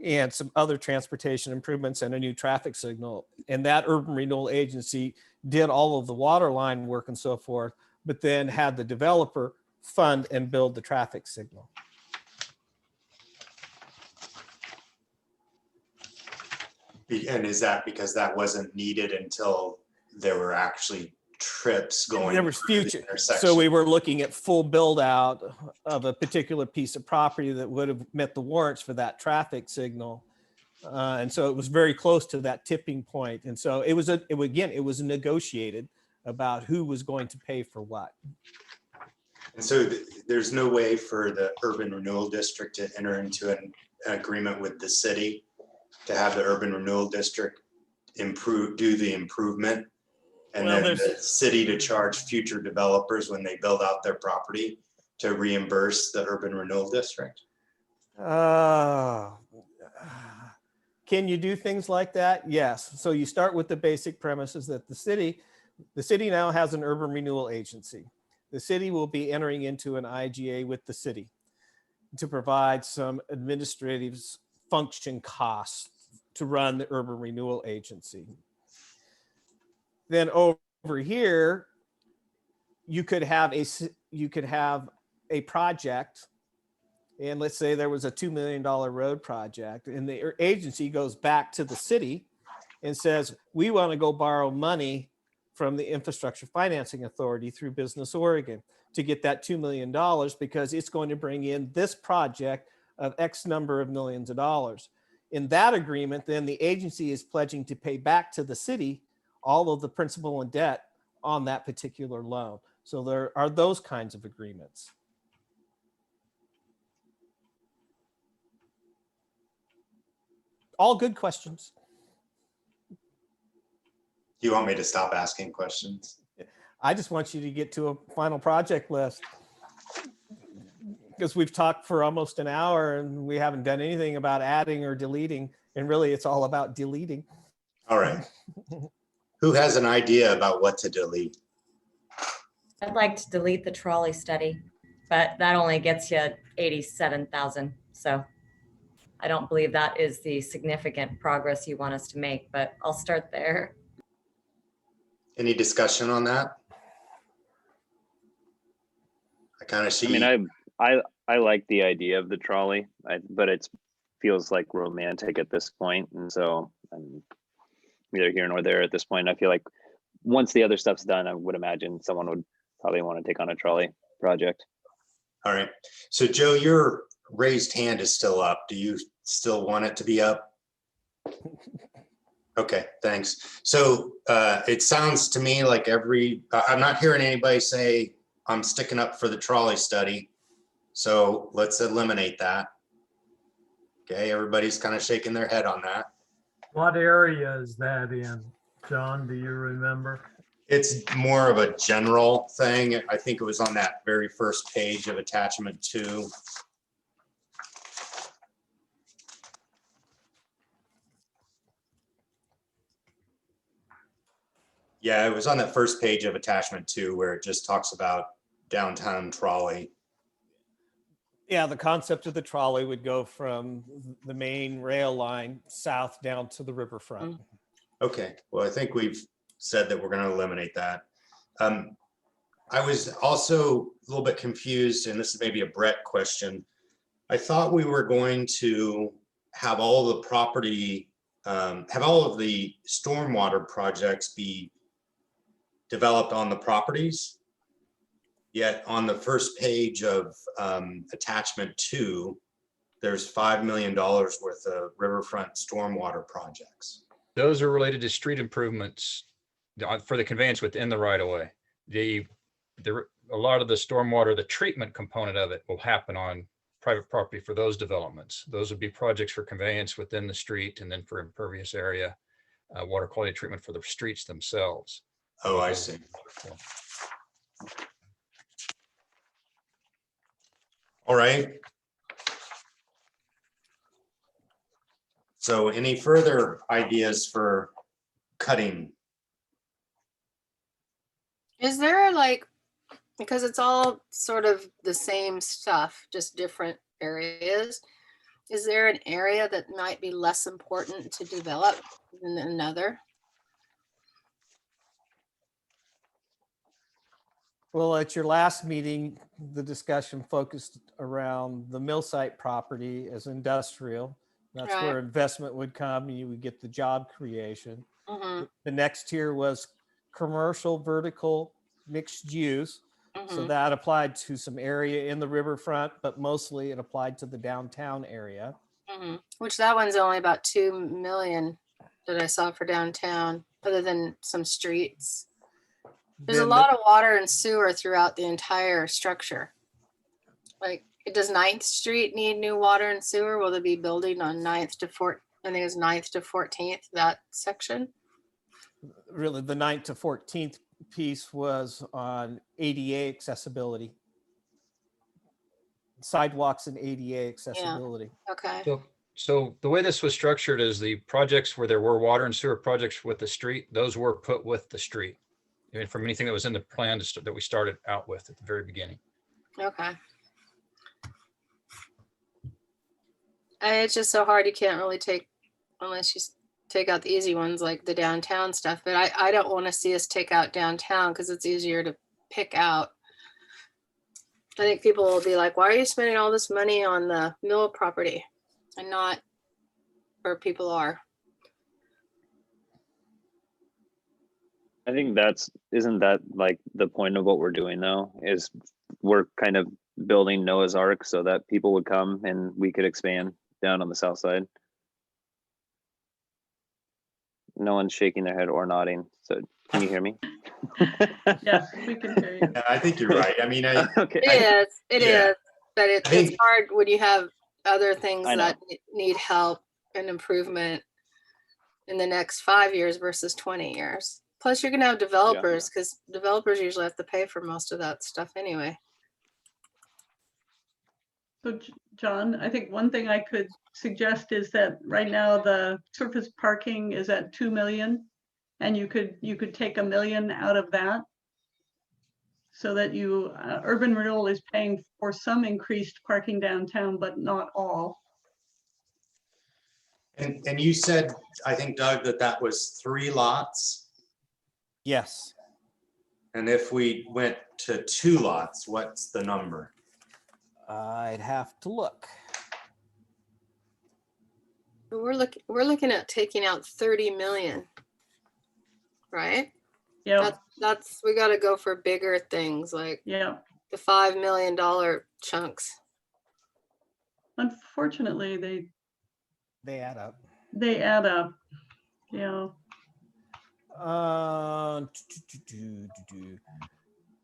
and some other transportation improvements and a new traffic signal. And that urban renewal agency did all of the water line work and so forth, but then had the developer fund and build the traffic signal. And is that because that wasn't needed until there were actually trips going. There was through the future. intersection. So we were looking at full build out of a particular piece of property that would have met the warrants for that traffic signal. And so it was very close to that tipping point. And so it was negotiated about who was going to pay for what. And so there's no way for the urban renewal district to enter into an agreement with the city to have the urban renewal district do the improvement, and Well, then the city to charge future developers when they build out their property to reimburse the urban renewal district. Can you do things like that? Yes. So you start with the basic premises that the city now has an urban renewal agency. The city will be entering into an IGA with the city to provide some administrative function costs to run the urban renewal agency. Then over here, you could have a project, and let's say there was a $2 million road project, and the agency goes back to the city and says, we want to go borrow money from the Infrastructure Financing Authority through Business Oregon to get that $2 million because it's going to bring in this project of X number of millions of dollars. In that agreement, then the agency is pledging to pay back to the city all of the principal and debt on that particular loan. So there are those kinds of agreements. All good questions. Do you want me to stop asking questions? I just want you to get to a final project list, because we've talked for almost an hour and we haven't done anything about adding or deleting. And really it's all about deleting. All right. Who has an idea about what to delete? I'd like to delete the trolley study, but that only gets you 87,000. So I don't believe that is the significant progress you want us to make, but I'll start there. Any discussion on that? I kind of see. I mean, I like the idea of the trolley, but it feels like romantic at this point, and so I'm neither here nor there at this point. I feel like once the other stuff's done, I would imagine someone would probably want to take on a trolley project. All right. So Joe, your raised hand is still up. Do you still want it to be up? Okay, thanks. So it sounds to me like I'm not hearing anybody say I'm sticking up for the trolley study. So let's eliminate that. Okay, everybody's kind of shaking their head on that. What area is that in? John, do you remember? It's more of a general thing. I think it was on that very first page of attachment 2. Yeah, it was on that first page of attachment 2 where it just talks about downtown trolley. Yeah, the concept of the trolley would go from the main rail line south down to the riverfront. Okay, well, I think we've said that we're going to eliminate that. I was also a little bit confused, and this is maybe a Brett question. I thought we were going to have all the property, have all of the stormwater projects be developed on the properties. Yet on the first page of attachment 2, there's $5 million worth of riverfront stormwater projects. Those are related to street improvements for the conveyance within the right of way. A lot of the stormwater, the treatment component of it will happen on private property for those developments. Those would be projects for conveyance within the street, and then for impervious area, water quality treatment for the streets themselves. Oh, I see. All right. So any further ideas for cutting? Is there because it's all sort of the same stuff, just different areas. Is there an area that might be less important to develop than another? Well, at your last meeting, the discussion focused around the mill site property as industrial. That's Right. where investment would come and you would get the job creation. Mm-hmm. The next tier was commercial vertical mixed use. So Mhm, that applied to some area in the riverfront, but mostly it applied to the downtown area. mhm. Which that one's only about 2 million that I saw for downtown, other than some streets. There's a Then lot of water and sewer throughout the entire structure. Like, does 9th Street need new water and sewer? Will they be building on 9th to 4th? I think it's 9th to 14th, that section. really the 9th to 14th piece was on ADA accessibility. Sidewalks and ADA accessibility. Okay. So the way this was structured is the projects where there were water and sewer projects with the street, those were put with the street. I mean, from anything that was in the plan that we started out with at the very beginning. Okay. And it's just so hard. You can't really take, unless you take out the easy ones like the downtown stuff. But I don't want to see us take out downtown because it's easier to pick out. I think people will be like, why are you spending all this money on the mill property and not where people are? I think isn't that like the point of what we're doing though, is we're kind of building Noah's Ark so that people would come and we could expand down on the south side. No one's shaking their head or nodding. So can you hear me? Yes, we can hear you. Yeah, I think you're right. I mean, Okay. It yeah. is, but it's think- hard when you have other things I know. that need help and improvement in the next 5 years versus 20 years. Plus, you're gonna have developers because developers usually have to pay for most of that stuff anyway. So John, I think one thing I could suggest is that right now the surface parking is at 2 million. And you could take 1 million out of that. So that urban renewal is paying for some increased parking downtown, but not all. And you said, I think Doug, that was 3 lots. Yes. And if we went to 2 lots, what's the number? I'd have to look. We're looking at taking out 30 million, right? Yeah, We got to go for bigger things like yeah. the $5 million chunks. Unfortunately, They add up. they add up. Yeah.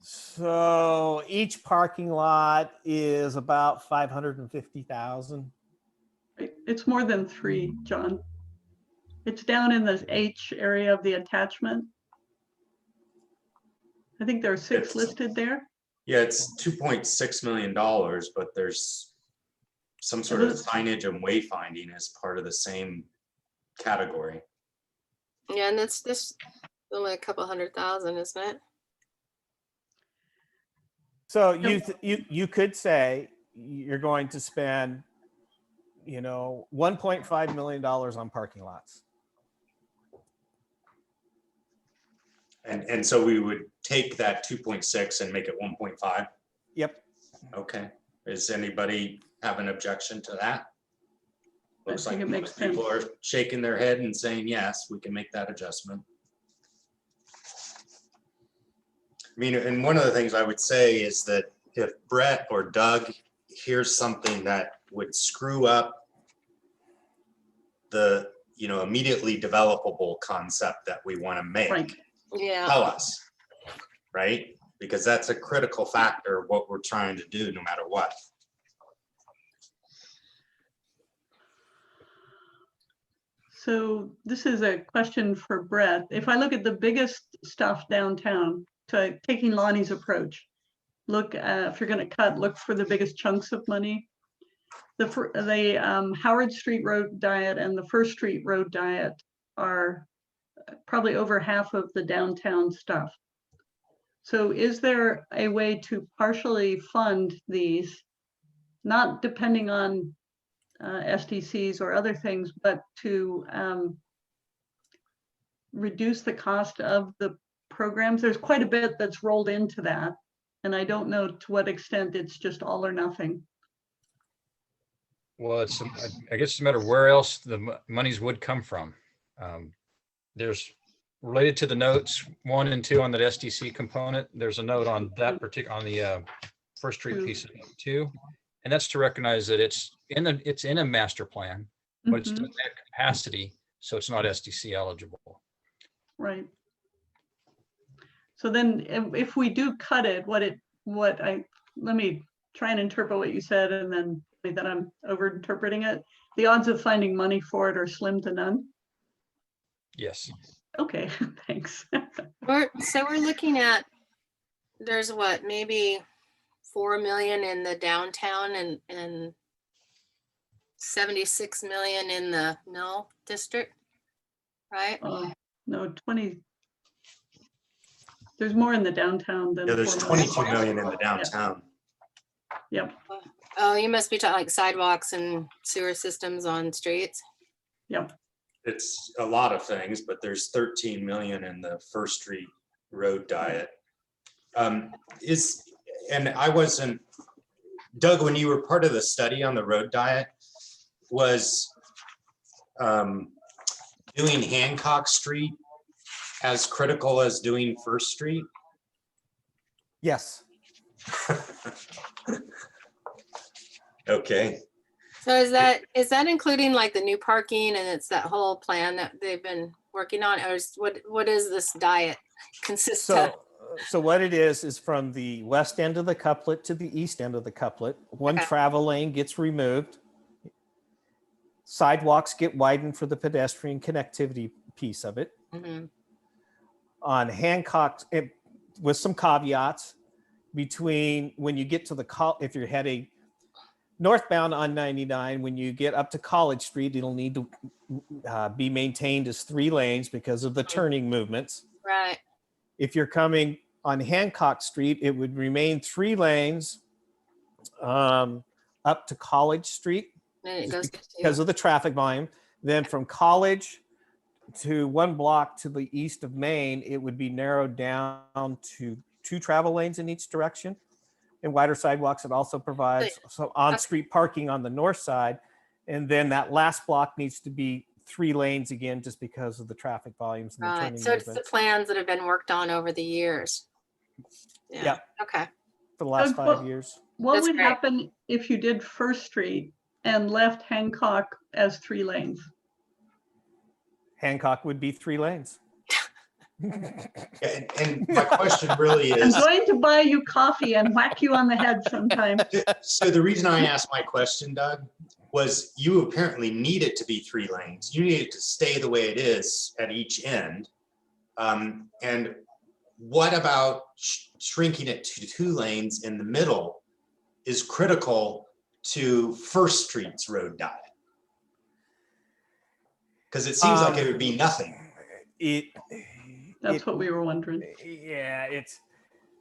So each parking lot is about 550,000. It's more than 3, John. It's down in the H area of the attachment. I think there are 6 It's- listed there. Yeah, it's $2.6 million, but there's some sort of signage and wayfinding as part of the same category. Yeah, and it's this only a couple 100,000, isn't it? So you could say you're going to spend, $1.5 million on parking lots. And so we would take that 2.6 and make it 1.5. Yep. Okay. Does anybody have an objection to that? Looks think like it makes most people are shaking their head and saying, yes, we can make that adjustment. I mean, and one of the things I would say is that if Brett or Doug hears something that would screw up the, immediately developable concept that we want to make, Right. Yeah. tell us, right? Because that's a critical factor of what we're trying to do no matter what. So this is a question for Brett. If I look at the biggest stuff downtown, taking Lonnie's approach, look, if you're going to cut, look for the biggest chunks of money. The Howard Street Road diet and the First Street Road diet are probably over half of the downtown stuff. So is there a way to partially fund these, not depending on SDCs or other things, but to reduce the cost of the programs? There's quite a bit that's rolled into that. And I don't know to what extent it's just all or nothing. Well, I guess it's a matter of where else the monies would come from. There's related to the notes 1 and 2 on that SDC component, there's a note on that particular, on the First Street piece of note 2. And that's to recognize that it's in a master plan, but it's Mhm. at capacity, so it's not SDC eligible. Right. So then if we do cut it, let me try and interpret what you said and then maybe that I'm over interpreting it. The odds of finding money for it are slim to none. Yes. Okay, thanks. So we're looking at, there's what, maybe 4 million in the downtown and 76 million in the mill district, right? No, 20. There's more in the downtown than. Yeah, there's 4 million. 22 million in the downtown. Yep, Oh, you must be talking like sidewalks and sewer systems on streets. yep. It's a lot of things, but there's 13 million in the First Street road diet. And I wasn't, Doug, when you were part of the study on the road diet, was doing Hancock Street as critical as doing First Street? Yes. Okay. So is that including like the new parking and it's that whole plan that they've been working on, or what is this diet consist of? So what it is from the west end of the couplet to the east end of the couplet, one Okay. travel lane gets removed. Sidewalks get widened for the pedestrian connectivity piece of it. Mhm. On Hancock, with some caveats, between when you get to if you're heading northbound on 99, when you get up to College Street, it'll need to be maintained as 3 lanes because of the turning movements. Right. If you're coming on Hancock Street, it would remain 3 lanes up to College Street Then it just goes because to, of the traffic volume. Then from College to 1 block to the east of Main, it would be narrowed down to 2 travel lanes in each direction and wider sidewalks. It also provides some on-street parking on the north side. And then that last block needs to be 3 lanes again, just because of the traffic volumes and the right. turning So it's the movements plans that have been worked on over the years. Yeah. Yep. Okay. for the last Well, 5 years. What That's would great. happen if you did First Street and left Hancock as 3 lanes? Hancock would be 3 lanes. And my question really I'm is, going to buy you coffee and whack you on the head sometime. so the reason I asked my question, Doug, was you apparently need it to be 3 lanes. You need it to stay the way it is at each end. And what about shrinking it to 2 lanes in the middle is critical to First Street's road diet? Because it seems like it would be nothing. That's what we were wondering. Yeah,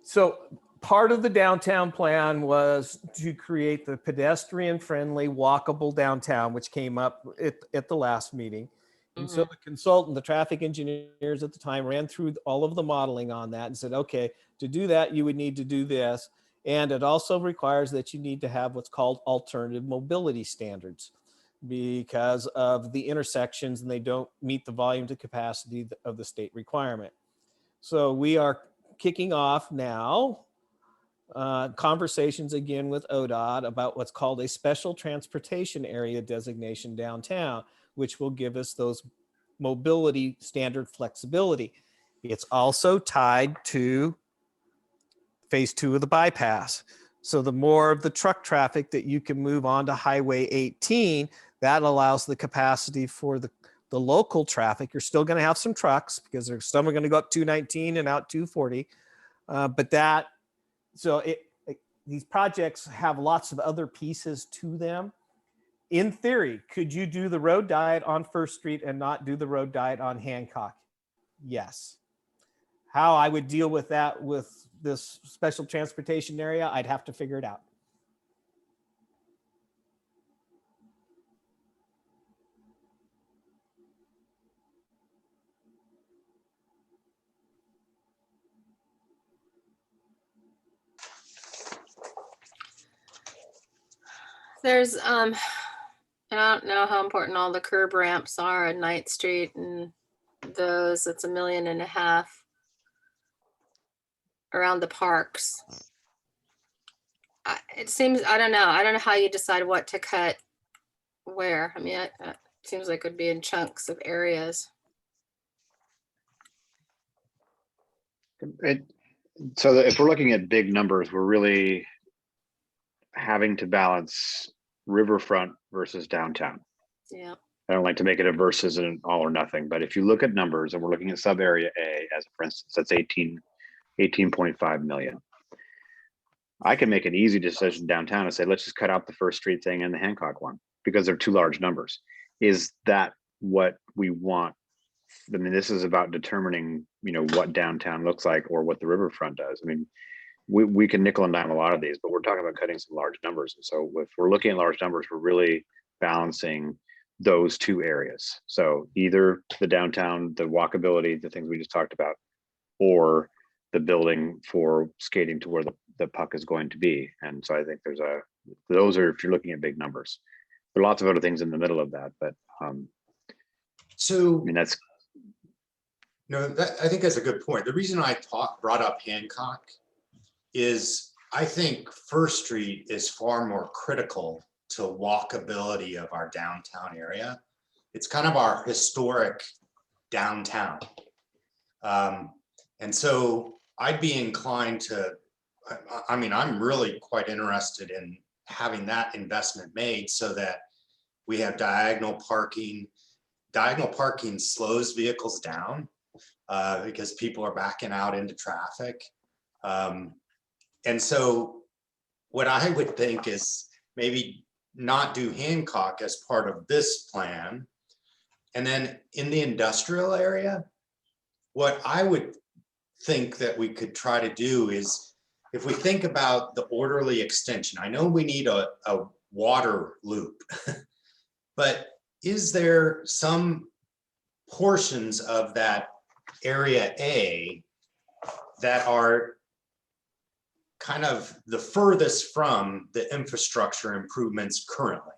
so part of the downtown plan was to create the pedestrian-friendly, walkable downtown, which came up at the last meeting. And so the consultant, the traffic engineers at the time, ran through all of the modeling on that and said, okay, to do that, you would need to do this. And it also requires that you need to have what's called alternative mobility standards because of the intersections and they don't meet the volume to capacity of the state requirement. So we are kicking off now conversations again with ODOT about what's called a special transportation area designation downtown, which will give us those mobility standard flexibility. It's also tied to phase 2 of the bypass. So the more of the truck traffic that you can move onto Highway 18, that allows the capacity for the local traffic. You're still going to have some trucks because there's some are going to go up 219 and out 240. These projects have lots of other pieces to them. In theory, could you do the road diet on First Street and not do the road diet on Hancock? Yes. How I would deal with that with this special transportation area, I'd have to figure it out. There's, I don't know how important all the curb ramps are on Ninth Street and those, it's $1.5 million around the parks. It seems, I don't know how you decide what to cut where. I mean, it seems like it would be in chunks of areas. So if we're looking at big numbers, we're really having to balance riverfront versus downtown. Yeah. I don't like to make it a versus and an all or nothing, but if you look at numbers and we're looking at sub area A, as for instance, that's 18.5 million. I can make an easy decision downtown and say, let's just cut out the First Street thing and the Hancock one because they're two large numbers. Is that what we want? I mean, this is about determining, what downtown looks like or what the riverfront does. I mean, we can nickel and dime a lot of these, but we're talking about cutting some large numbers. And so if we're looking at large numbers, we're really balancing those two areas. So either the downtown, the walkability, the things we just talked about, or the building for skating to where the puck is going to be. And so I think those are, if you're looking at big numbers, there are lots of other things in the middle of that, but So, I mean, that's, I think that's a good point. The reason I brought up Hancock is I think First Street is far more critical to walkability of our downtown area. It's kind of our historic downtown. And so I'd be inclined to, I mean, I'm really quite interested in having that investment made so that we have diagonal parking. Diagonal parking slows vehicles down because people are backing out into traffic. And so what I would think is maybe not do Hancock as part of this plan. And then in the industrial area, what I would think that we could try to do is, if we think about the orderly extension, I know we need a water loop, but is there some portions of that area A that are kind of the furthest from the infrastructure improvements currently?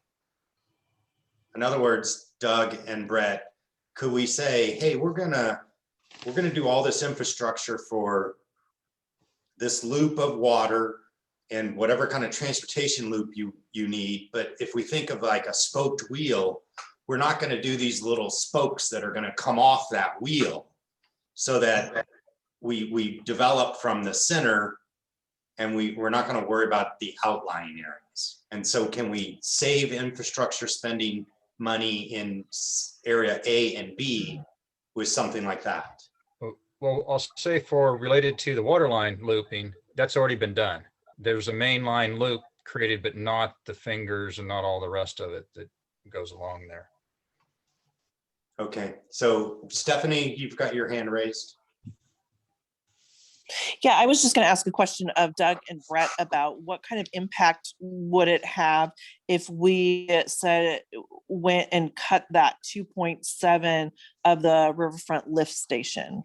In other words, Doug and Brett, could we say, hey, we're gonna do all this infrastructure for this loop of water and whatever kind of transportation loop you need, but if we think of like a spoked wheel, we're not going to do these little spokes that are going to come off that wheel, so that we develop from the center and we're not going to worry about the outlying areas. And so can we save infrastructure spending money in area A and B with something like that? Well, I'll say for related to the water line looping, that's already been done. There's a main line loop created, but not the fingers and not all the rest of it that goes along there. Okay, so Stephanie, you've got your hand raised. Yeah, I was just going to ask a question of Doug and Brett about what kind of impact would it have if we went and cut that 2.7 of the riverfront lift station?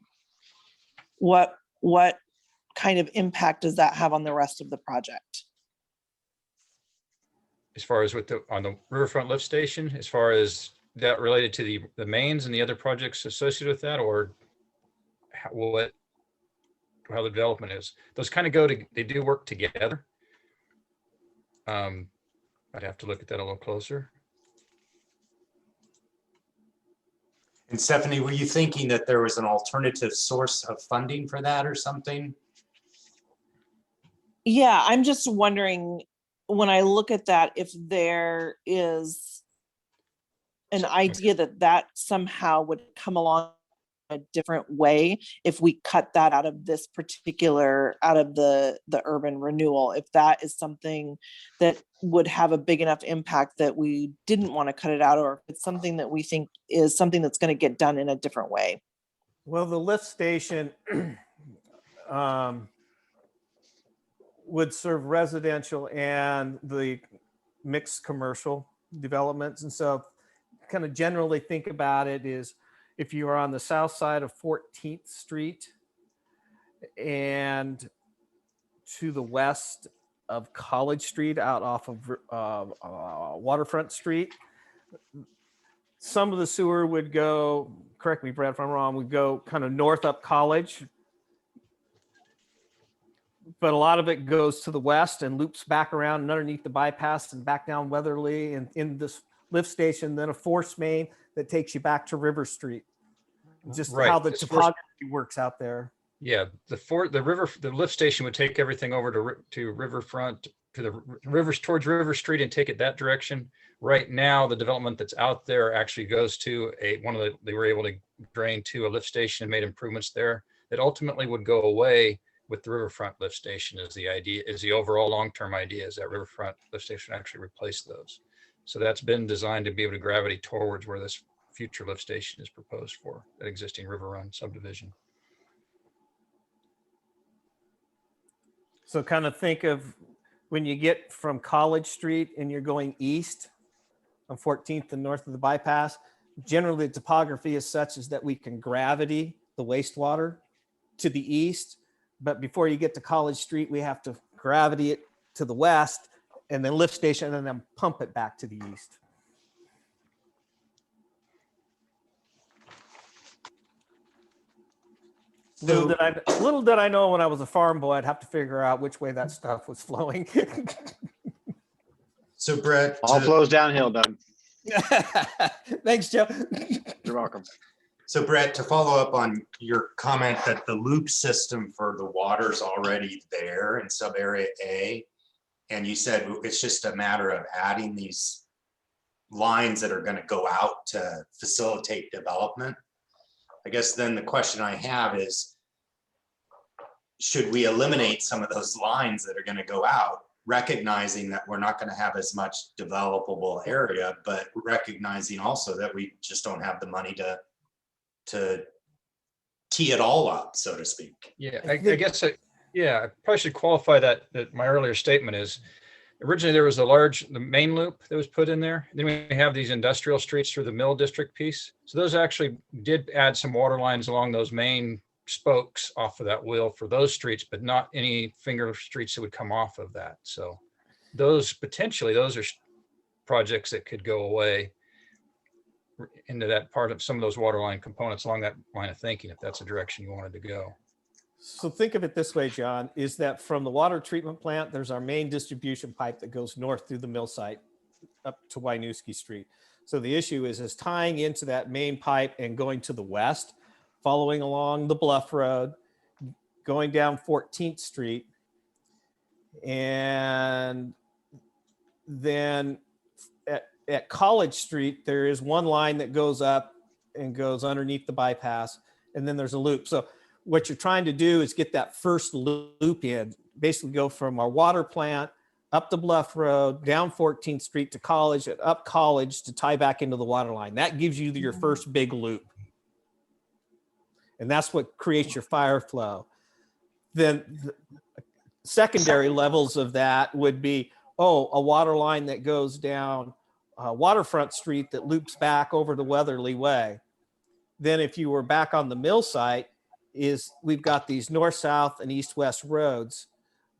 What kind of impact does that have on the rest of the project? As far as on the riverfront lift station, as far as that related to the mains and the other projects associated with that, or how the development is? Those kind of they do work together. I'd have to look at that a little closer. And Stephanie, were you thinking that there was an alternative source of funding for that or something? Yeah, I'm just wondering, when I look at that, if there is an idea that somehow would come along a different way if we cut that out of this particular, out of the urban renewal, if that is something that would have a big enough impact that we didn't want to cut it out, or if it's something that we think is something that's going to get done in a different way. Well, the lift station would serve residential and the mixed commercial developments. And so kind of generally think about it is, if you are on the south side of 14th Street and to the west of College Street out off of Waterfront Street, some of the sewer would go, correct me, Brad, if I'm wrong, would go kind of north up College. But a lot of it goes to the west and loops back around and underneath the bypass and back down Weatherly and in this lift station, then a force main that takes you back to River Street. Just Right, how the this force- topography works out there. Yeah, the lift station would take everything over to Riverfront, to the rivers, towards River Street, and take it that direction. Right now, the development that's out there actually goes to they were able to drain to a lift station and made improvements there that ultimately would go away with the Riverfront lift station. Is the overall long-term idea, is that Riverfront lift station actually replace those. So that's been designed to be able to gravity towards where this future lift station is proposed for, that existing River Run subdivision. So kind of think of when you get from College Street and you're going east on 14th and north of the bypass, generally the topography is such as that we can gravity the wastewater to the east. But before you get to College Street, we have to gravity it to the west and then lift station and then pump it back to the east. Little did I know when I was a farm boy, I'd have to figure out which way that stuff was flowing. So Brett, All flows downhill, Doug. Thanks, Joe. You're welcome. so Brett, to follow up on your comment that the loop system for the water's already there in sub area A, and you said it's just a matter of adding these lines that are going to go out to facilitate development. I guess then the question I have is, should we eliminate some of those lines that are going to go out, recognizing that we're not going to have as much developable area, but recognizing also that we just don't have the money to tee it all up, so to speak? Yeah, I guess, I probably should qualify that my earlier statement is, originally there was the main loop that was put in there. Then we have these industrial streets through the mill district piece. So those actually did add some water lines along those main spokes off of that wheel for those streets, but not any finger streets that would come off of that. So those are projects that could go away into that part of some of those water line components along that line of thinking, if that's the direction you wanted to go. So think of it this way, John, is that from the water treatment plant, there's our main distribution pipe that goes north through the mill site up to Winooski Street. So the issue is tying into that main pipe and going to the west, following along the Bluff Road, going down 14th Street, and then at College Street, there is one line that goes up and goes underneath the bypass, and then there's a loop. So what you're trying to do is get that first loop in, basically go from our water plant up the Bluff Road, down 14th Street to College, and up College to tie back into the water line. That gives you your first big loop. And that's what creates your fire flow. Then the secondary levels of that would be, a water line that goes down Waterfront Street that loops back over to Weatherly Way. Then if you were back on the mill site, we've got these north-south and east-west roads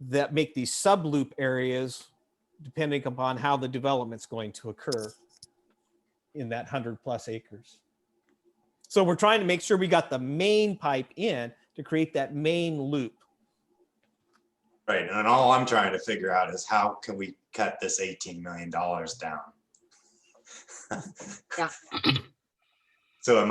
that make these sub-loop areas depending upon how the development's going to occur in that 100+ acres. So we're trying to make sure we got the main pipe in to create that main loop. Right, and all I'm trying to figure out is how can we cut this $18 million down? Yeah. So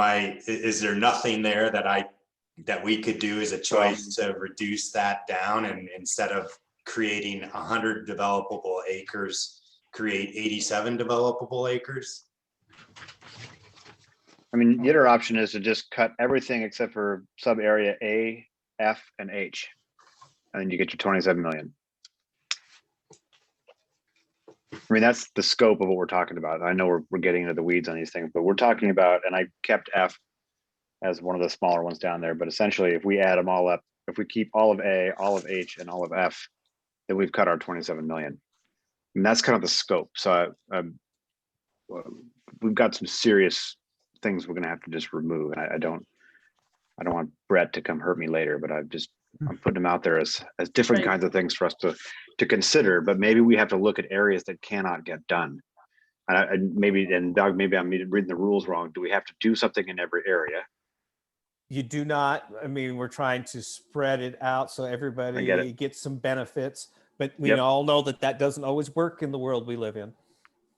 is there nothing there that we could do as a choice to reduce that down, and instead of creating 100 developable acres, create 87 developable acres? I mean, the other option is to just cut everything except for sub area A, F, and H. And then you get your 27 million. I mean, that's the scope of what we're talking about. I know we're getting into the weeds on these things, but we're talking about, and I kept F as one of the smaller ones down there, but essentially if we add them all up, if we keep all of A, all of H, and all of F, then we've cut our 27 million. And that's kind of the scope. So we've got some serious things we're gonna have to just remove. And I don't want Brett to come hurt me later, but I'm putting them out there as different Right. kinds of things for us to consider, but maybe we have to look at areas that cannot get done. maybe, and Doug, maybe I'm reading the rules wrong. Do we have to do something in every area? You do not, I mean, we're trying to spread it out so everybody gets some benefits, but we Yep. all know that that doesn't always work in the world we live in.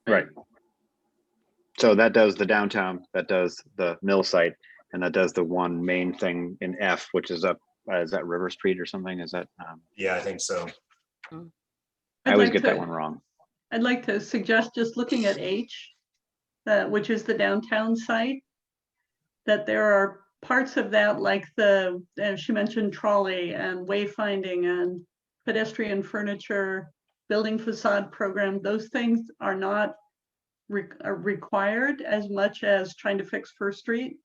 Right. So that does the downtown, that does the mill site, and that does the one main thing in F, which is up, is that River Street or something? Is that, Yeah, I think so. I always get that one wrong. I'd like to suggest just looking at H, which is the downtown site, that there are parts of that, like as she mentioned, trolley and wayfinding and pedestrian furniture, building facade program. Those things are not are required as much as trying to fix First Street.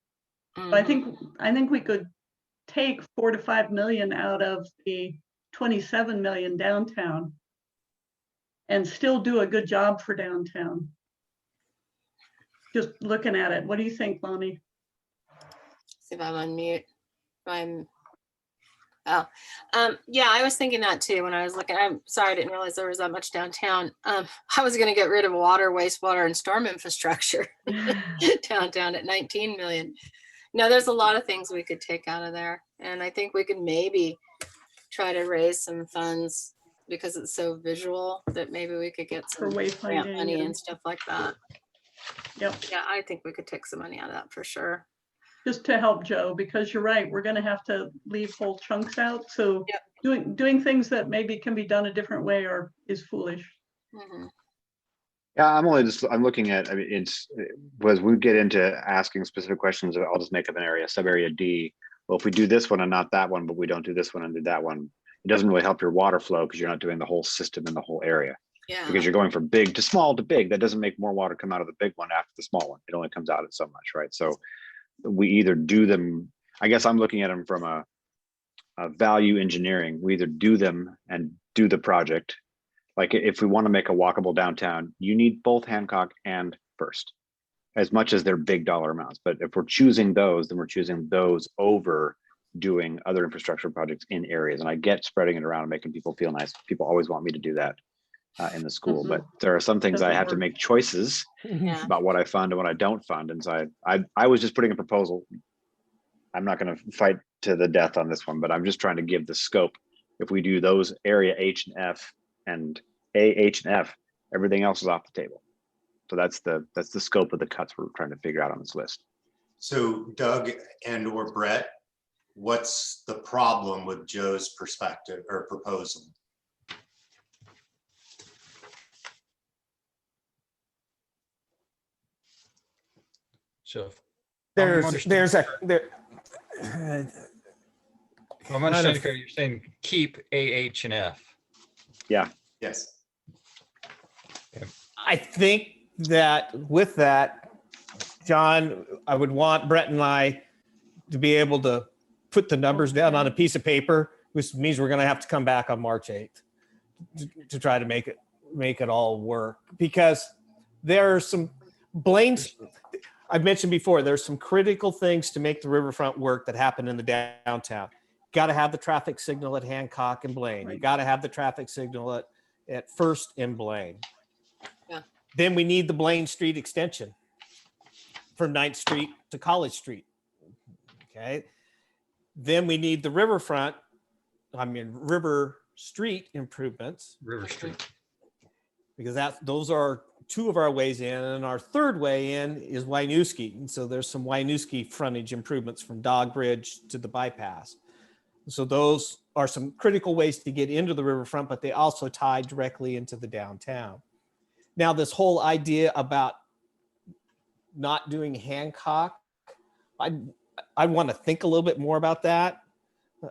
But I think we could take 4 to 5 million out of the 27 million downtown and still do a good job for downtown. Just looking at it. What do you think, Lonnie? See if I'm on mute. Yeah, I was thinking that too when I was looking. I'm sorry, I didn't realize there was that much downtown. I was going to get rid of water, wastewater, and storm infrastructure downtown at 19 million. No, there's a lot of things we could take out of there, and I think we could maybe try to raise some funds because it's so visual that maybe we could get For some grant wayfinding money and- and stuff like that. Yep. Yeah, I think we could take some money out of that for Just sure. to help Joe, because you're right, we're gonna have to leave whole chunks out. So Yep. doing things that maybe can be done a different way is foolish. Mhm. Yeah, I'm looking at, I mean, as we get into asking specific questions, I'll just make up an area, sub area D. Well, if we do this one and not that one, but we don't do this one and do that one, it doesn't really help your water flow because you're not doing the whole system in the whole area. Yeah. Because you're going from big to small to big. That doesn't make more water come out of the big one after the small one. It only comes out at so much, right? So we either do them, I guess I'm looking at them from a value engineering. We either do them and do the project. Like if we want to make a walkable downtown, you need both Hancock and First, as much as they're big dollar amounts. But if we're choosing those, then we're choosing those over doing other infrastructure projects in areas. And I get spreading it around and making people feel nice. People always want me to do that in the school, but there are some things I Doesn't have to work. make choices Yeah. about what I fund and what I don't fund. And so I was just putting a proposal. I'm not going to fight to the death on this one, but I'm just trying to give the scope. If we do those area H and F and A, H and F, everything else is off the table. So that's the scope of the cuts we're trying to figure out on this list. So Doug and or Brett, what's the problem with Joe's perspective or proposal? So if There's understanding kind of- correctly, you're saying keep A, H, and F. Yeah. Yes. I think that with that, John, I would want Brett and I to be able to put the numbers down on a piece of paper, which means we're going to have to come back on March 8th to try to make it all work. Because there are some Blaine's, I've mentioned before, there's some critical things to make the riverfront work that happen in the downtown. Got to have the traffic signal at Hancock and Blaine. You got to have the traffic signal at First and Blaine. Yeah. Then we need the Blaine Street extension from 9th Street to College Street. Okay. Then we need the River Street improvements, River Street. because those are two of our ways in, and our third way in is Winooski. And so there's some Winooski frontage improvements from Dog Bridge to the bypass. So those are some critical ways to get into the riverfront, but they also tie directly into the downtown. Now, this whole idea about not doing Hancock, I want to think a little bit more about that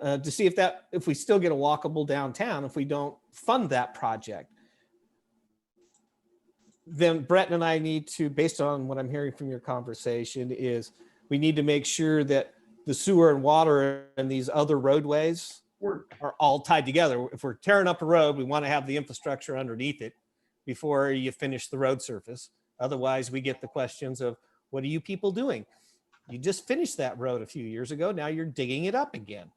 to see if we still get a walkable downtown, if we don't fund that project. Then Brett and I need to, based on what I'm hearing from your conversation, is we need to make sure that the sewer and water and these other roadways are all tied together. If we're tearing up a road, we want to have the infrastructure underneath it before you finish the road surface. Otherwise, we get the questions of, what are you people doing? You just finished that road a few years ago. Now you're digging it up again.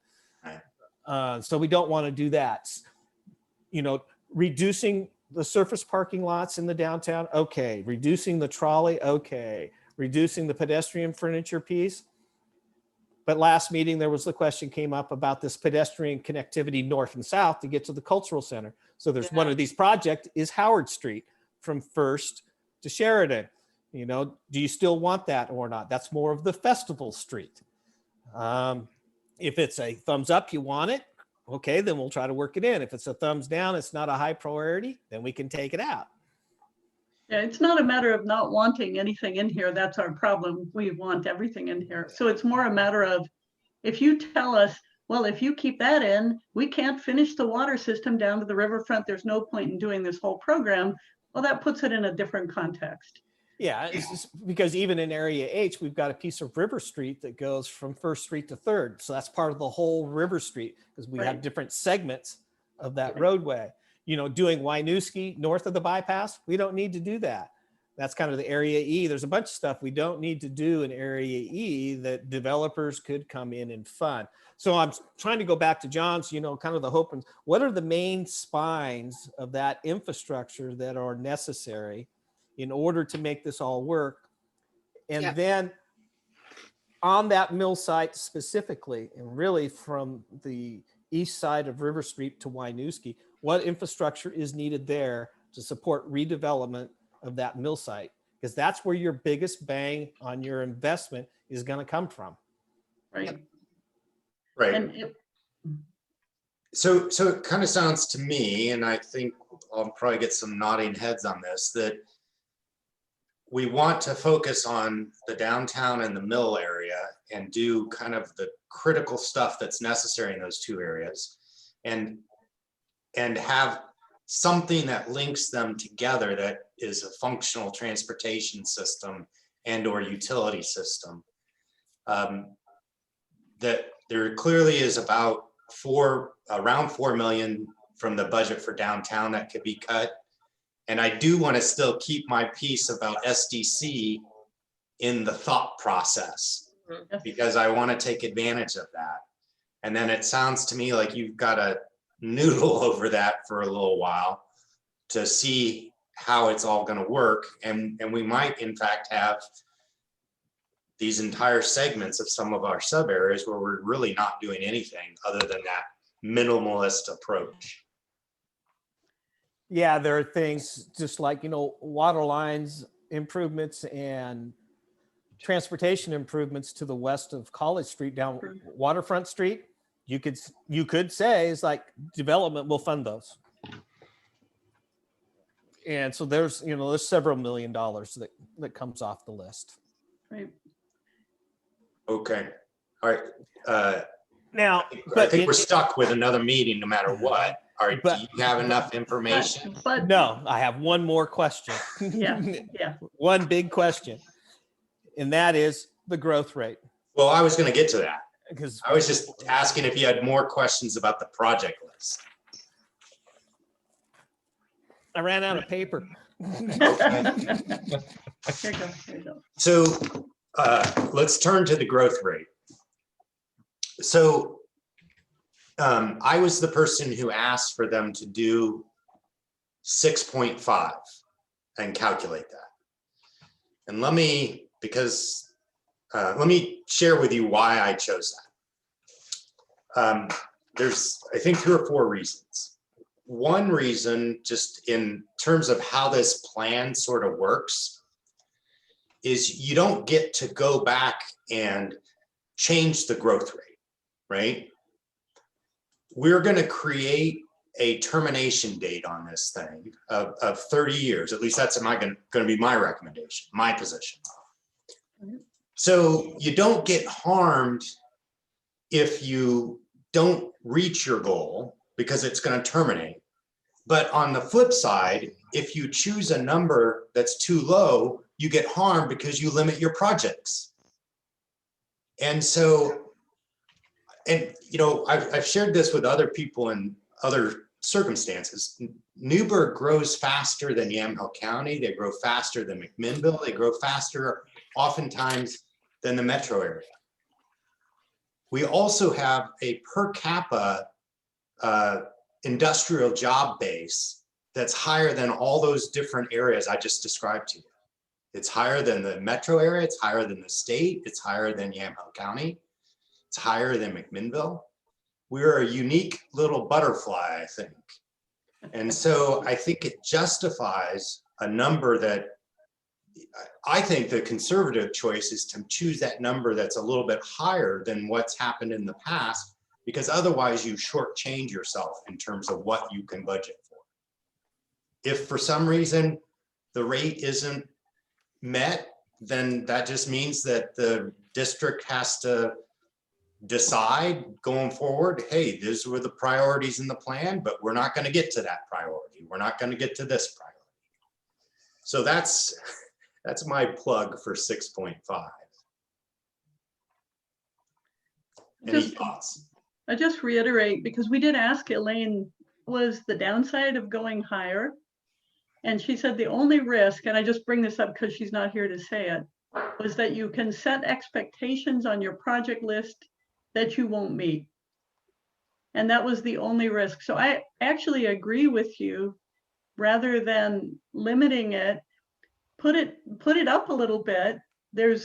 So we don't want to do that. You know, reducing the surface parking lots in the downtown, okay. Reducing the trolley, okay. Reducing the pedestrian furniture piece. But last meeting, there was the question came up about this pedestrian connectivity north and south to get to the cultural center. So there's one of these projects is Howard Street from First to Sheridan. You know, do you still want that or not? That's more of the festival street. If it's a thumbs up, you want it, okay, then we'll try to work it in. If it's a thumbs down, it's not a high priority, then we can take it out. Yeah, it's not a matter of not wanting anything in here. That's our problem. We want everything in here. So it's more a matter of, if you tell us, well, if you keep that in, we can't finish the water system down to the riverfront. There's no point in doing this whole program. Well, that puts it in a different context. Yeah, it's just because even in area H, we've got a piece of River Street that goes from First Street to Third. So that's part of the whole River Street because we have Right. different segments of that Right. roadway. You know, doing Winooski north of the bypass, we don't need to do that. That's kind of the area E. There's a bunch of stuff we don't need to do in area E that developers could come in and fund. So I'm trying to go back to John's, you know, kind of the hope and what are the main spines of that infrastructure that are necessary in order to make this all work? And Yeah. then on that mill site specifically, and really from the east side of River Street to Winooski, what infrastructure is needed there to support redevelopment of that mill site? Because that's where your biggest bang on your investment is going to come from. Right. Right. And it, So it kind of sounds to me, and I think I'll probably get some nodding heads on this, that we want to focus on the downtown and the mill area and do kind of the critical stuff that's necessary in those two areas and have something that links them together that is a functional transportation system and or utility system. That there clearly is about around 4 million from the budget for downtown that could be cut. And I do want to still keep my piece about SDC in the thought process because I want to take advantage of that. And then it sounds to me like you've got to noodle over that for a little while to see how it's all going to work. And we might in fact have these entire segments of some of our sub areas where we're really not doing anything other than that minimalist approach. Yeah, there are things just like, you know, water lines improvements and transportation improvements to the west of College Street down Waterfront Street. You could say is like development will fund those. And so there's several $1 million that comes off the list. right. Okay, all right. Now, I think we're stuck with another meeting no matter what. All right, do But- you have enough information? But no, I have one more question. yeah, yeah. One big question. And that is the growth rate. Well, I was gonna get to that. Because I was just asking if you had more questions about the project list. I ran out of paper. Here you go, here you go. So let's turn to the growth rate. So I was the person who asked for them to do 6.5 and calculate that. And let me share with you why I chose that. There's, I think, 3 or 4 reasons. One reason, just in terms of how this plan sort of works, is you don't get to go back and change the growth rate, right? We're going to create a termination date on this thing of 30 years. At least that's going to be my recommendation, my position. So you don't get harmed if you don't reach your goal because it's going to terminate. But on the flip side, if you choose a number that's too low, you get harmed because you limit your projects. And so, and you know, I've shared this with other people in other circumstances. Newburgh grows faster than Yamhill County. They grow faster than McMinnville. They grow faster oftentimes than the metro area. We also have a per capita industrial job base that's higher than all those different areas I just described to you. It's higher than the metro area, it's higher than the state, it's higher than Yamhill County, it's higher than McMinnville. We're a unique little butterfly, I think. And so I think it justifies a number that I think the conservative choice is to choose that number that's a little bit higher than what's happened in the past, because otherwise you shortchange yourself in terms of what you can budget for. If for some reason the rate isn't met, then that just means that the district has to decide going forward, hey, these were the priorities in the plan, but we're not going to get to that priority. We're not going to get to this priority. So that's my plug for 6.5. Any thoughts? I just reiterate, because we did ask Elaine, was the downside of going higher? And she said the only risk, and I just bring this up because she's not here to say it, was that you can set expectations on your project list that you won't meet. And that was the only risk. So I actually agree with you, rather than limiting it, put it up a little bit. We're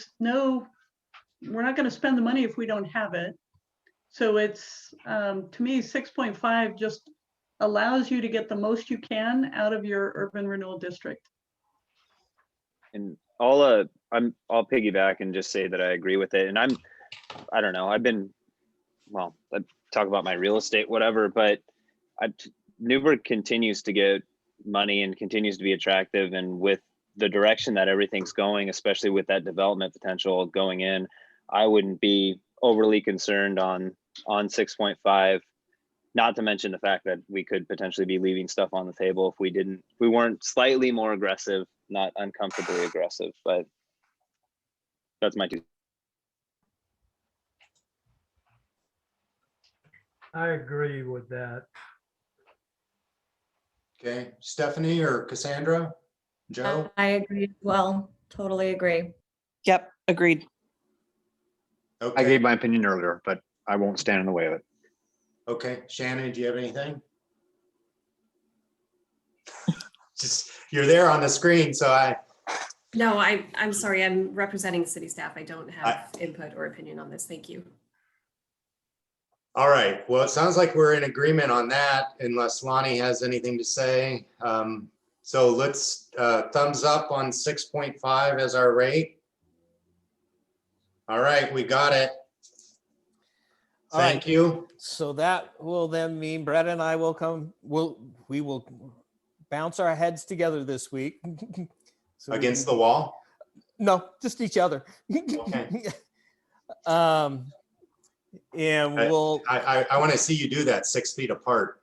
not going to spend the money if we don't have it. So it's, to me, 6.5 just allows you to get the most you can out of your urban renewal district. And I'll piggyback and just say that I agree with it. And I don't know, I talk about my real estate, whatever, but Newburgh continues to get money and continues to be attractive. And with the direction that everything's going, especially with that development potential going in, I wouldn't be overly concerned on 6.5. Not to mention the fact that we could potentially be leaving stuff on the table if we weren't slightly more aggressive, not uncomfortably aggressive, but that's my two. I agree with that. Okay, Stephanie or Cassandra? Joe? I agree as well. Totally agree. Yep, agreed. I Okay, gave my opinion earlier, but I won't stand in the way of it. okay. Shannon, do you have anything? Just, you're there on the screen, so No, I'm sorry, I'm representing city staff. I don't have input or opinion on this. Thank you. all right. Well, it sounds like we're in agreement on that, unless Lonnie has anything to say. So let's thumbs up on 6.5 as our rate. All right, we got it. All right. Thank you. So that will then mean Brett and I we will bounce our heads together this week. So Against the wall? no, just each other. Okay. And we'll, I want to see you do that 6 feet apart.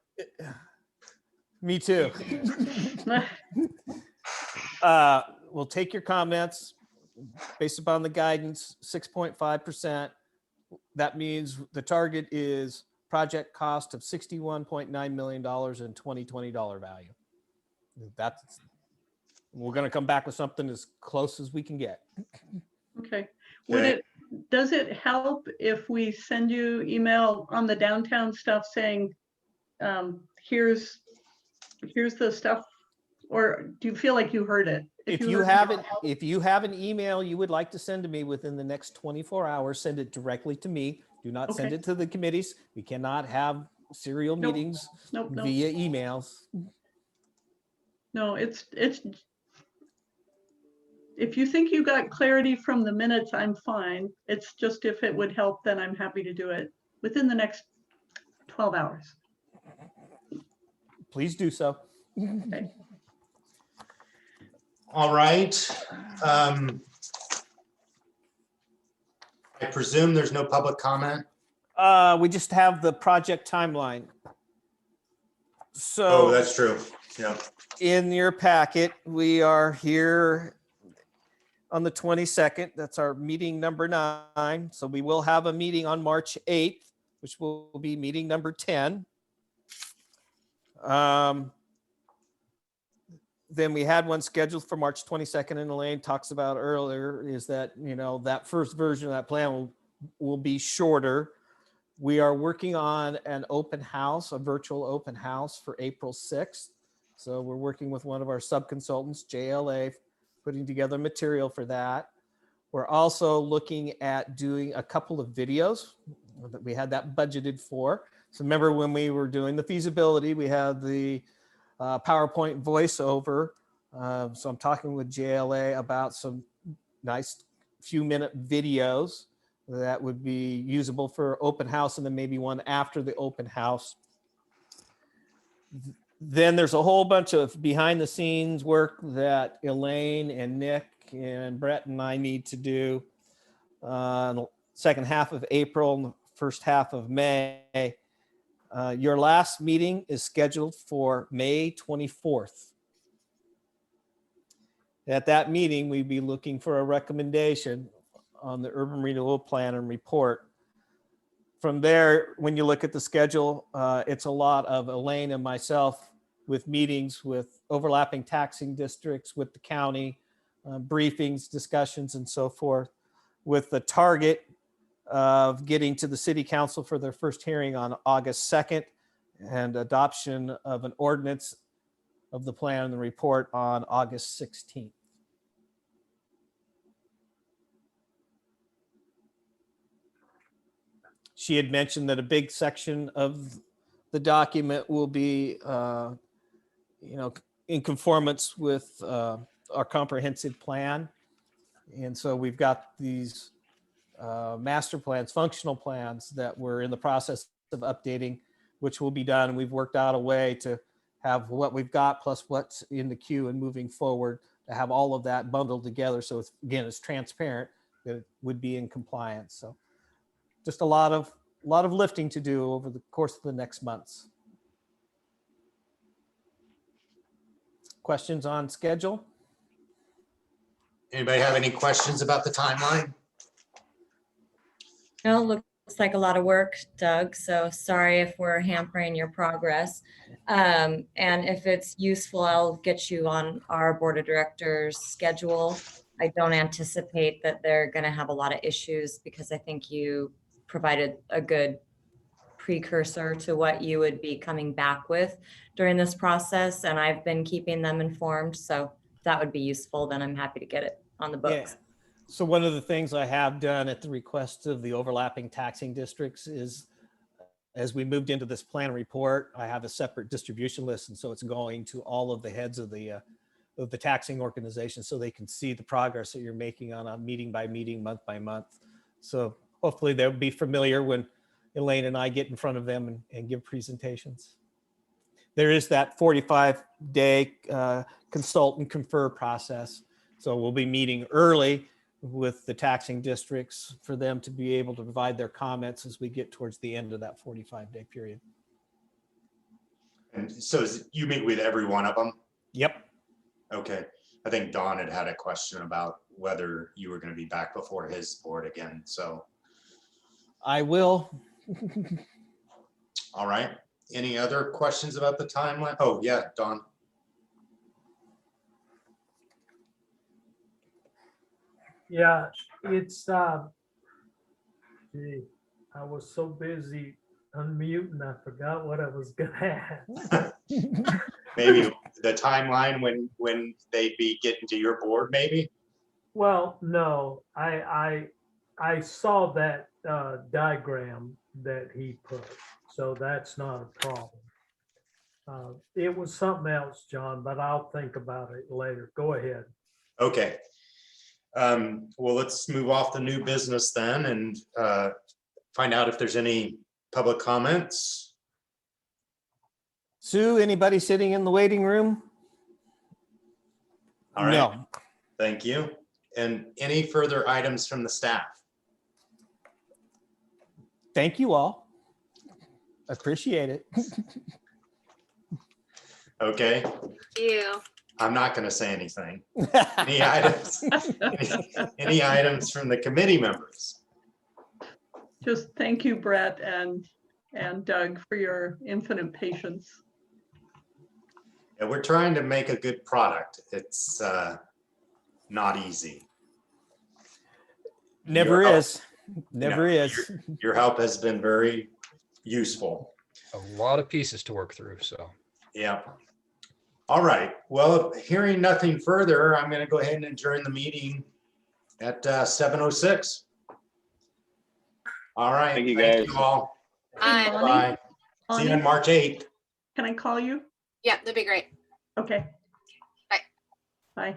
me too. We'll take your comments based upon the guidance, 6.5%. That means the target is project cost of $61.9 million in 2020 value. We're going to come back with something as close as we can get. Okay. Okay. Does it help if we send you email on the downtown stuff saying, here's the stuff, or do you feel like you heard it? If you have an email you would like to send to me within the next 24 hours, send it directly to me. Do not send Okay. it to the committees. We cannot have serial Nope. meetings Nope. via emails. No, it's, if you think you got clarity from the minutes, I'm fine. It's just if it would help, then I'm happy to do it within the next 12 hours. Please do so. Okay. All right. I presume there's no public comment. We just have the project timeline. Oh, So that's true. Yeah. in your packet, we are here on the 22nd. That's our meeting number 9. So we will have a meeting on March 8th, which will be meeting number 10. Then we had one scheduled for March 22nd, and Elaine talks about earlier is that, that first version of that plan will be shorter. We are working on an open house, a virtual open house for April 6th. So we're working with one of our sub-consultants, JLA, putting together material for that. We're also looking at doing a couple of videos that we had that budgeted for. So remember when we were doing the feasibility, we had the PowerPoint voiceover. So I'm talking with JLA about some nice few-minute videos that would be usable for open house, and then maybe one after the open house. Then there's a whole bunch of behind the scenes work that Elaine and Nick and Brett and I need to do in the second half of April and the first half of May. Your last meeting is scheduled for May 24th. At that meeting, we'd be looking for a recommendation on the urban renewal plan and report. From there, when you look at the schedule, it's a lot of Elaine and myself with meetings with overlapping taxing districts, with the county, briefings, discussions, and so forth, with the target of getting to the city council for their first hearing on August 2nd and adoption of an ordinance of the plan and the report on August 16th. She had mentioned that a big section of the document will be, in conformance with our comprehensive plan. And so we've got these master plans, functional plans that we're in the process of updating, which will be done. We've worked out a way to have what we've got plus what's in the queue and moving forward to have all of that bundled together. So it's, again, it's transparent, that it would be in compliance. So just a lot of lifting to do over the course of the next months. Questions on schedule? Anybody have any questions about the timeline? No, looks like a lot of work, Doug. So sorry if we're hampering your progress. And if it's useful, I'll get you on our board of directors schedule. I don't anticipate that they're going to have a lot of issues because I think you provided a good precursor to what you would be coming back with during this process. And I've been keeping them informed. So if that would be useful, then I'm happy to get it on the books. Yeah. So one of the things I have done at the request of the overlapping taxing districts is, as we moved into this plan report, I have a separate distribution list. And so it's going to all of the heads of the taxing organization so they can see the progress that you're making on a meeting by meeting, month by month. So hopefully they'll be familiar when Elaine and I get in front of them and give presentations. There is that 45-day consult and confer process. So we'll be meeting early with the taxing districts for them to be able to provide their comments as we get towards the end of that 45-day period. And so you meet with every one of them? Yep. Okay. I think Don had a question about whether you were going to be back before his board again. So I will. all right. Any other questions about the timeline? Oh, yeah, Don. Yeah, it's, gee, I was so busy unmuting, I forgot what I was gonna ask. Maybe the timeline when they'd be getting to your board, maybe? Well, no, I saw that diagram that he put, so that's not a problem. It was something else, John, but I'll think about it later. Go ahead. Okay. Well, let's move off the new business then and find out if there's any public comments. Sue, anybody sitting in the waiting room? All right. No. Thank you. And any further items from the staff? Thank you all. Appreciate it. Okay. You. I'm not going to say anything. Any items? Any items from the committee members? Just thank you, Brett and Doug, for your infinite patience. Yeah, we're trying to make a good product. It's not easy. Never Your help- is. Never is. Your help has been very useful. A lot of pieces to work through, so. Yeah. All right. Well, hearing nothing further, I'm going to go ahead and adjourn the meeting at 7:06. All right. Thank you, Thank guys. you all. Hi. Lonnie? Bye. See you on Lonnie, March 8th. can I call you? Yeah, that'd be great. Okay. Bye. Bye.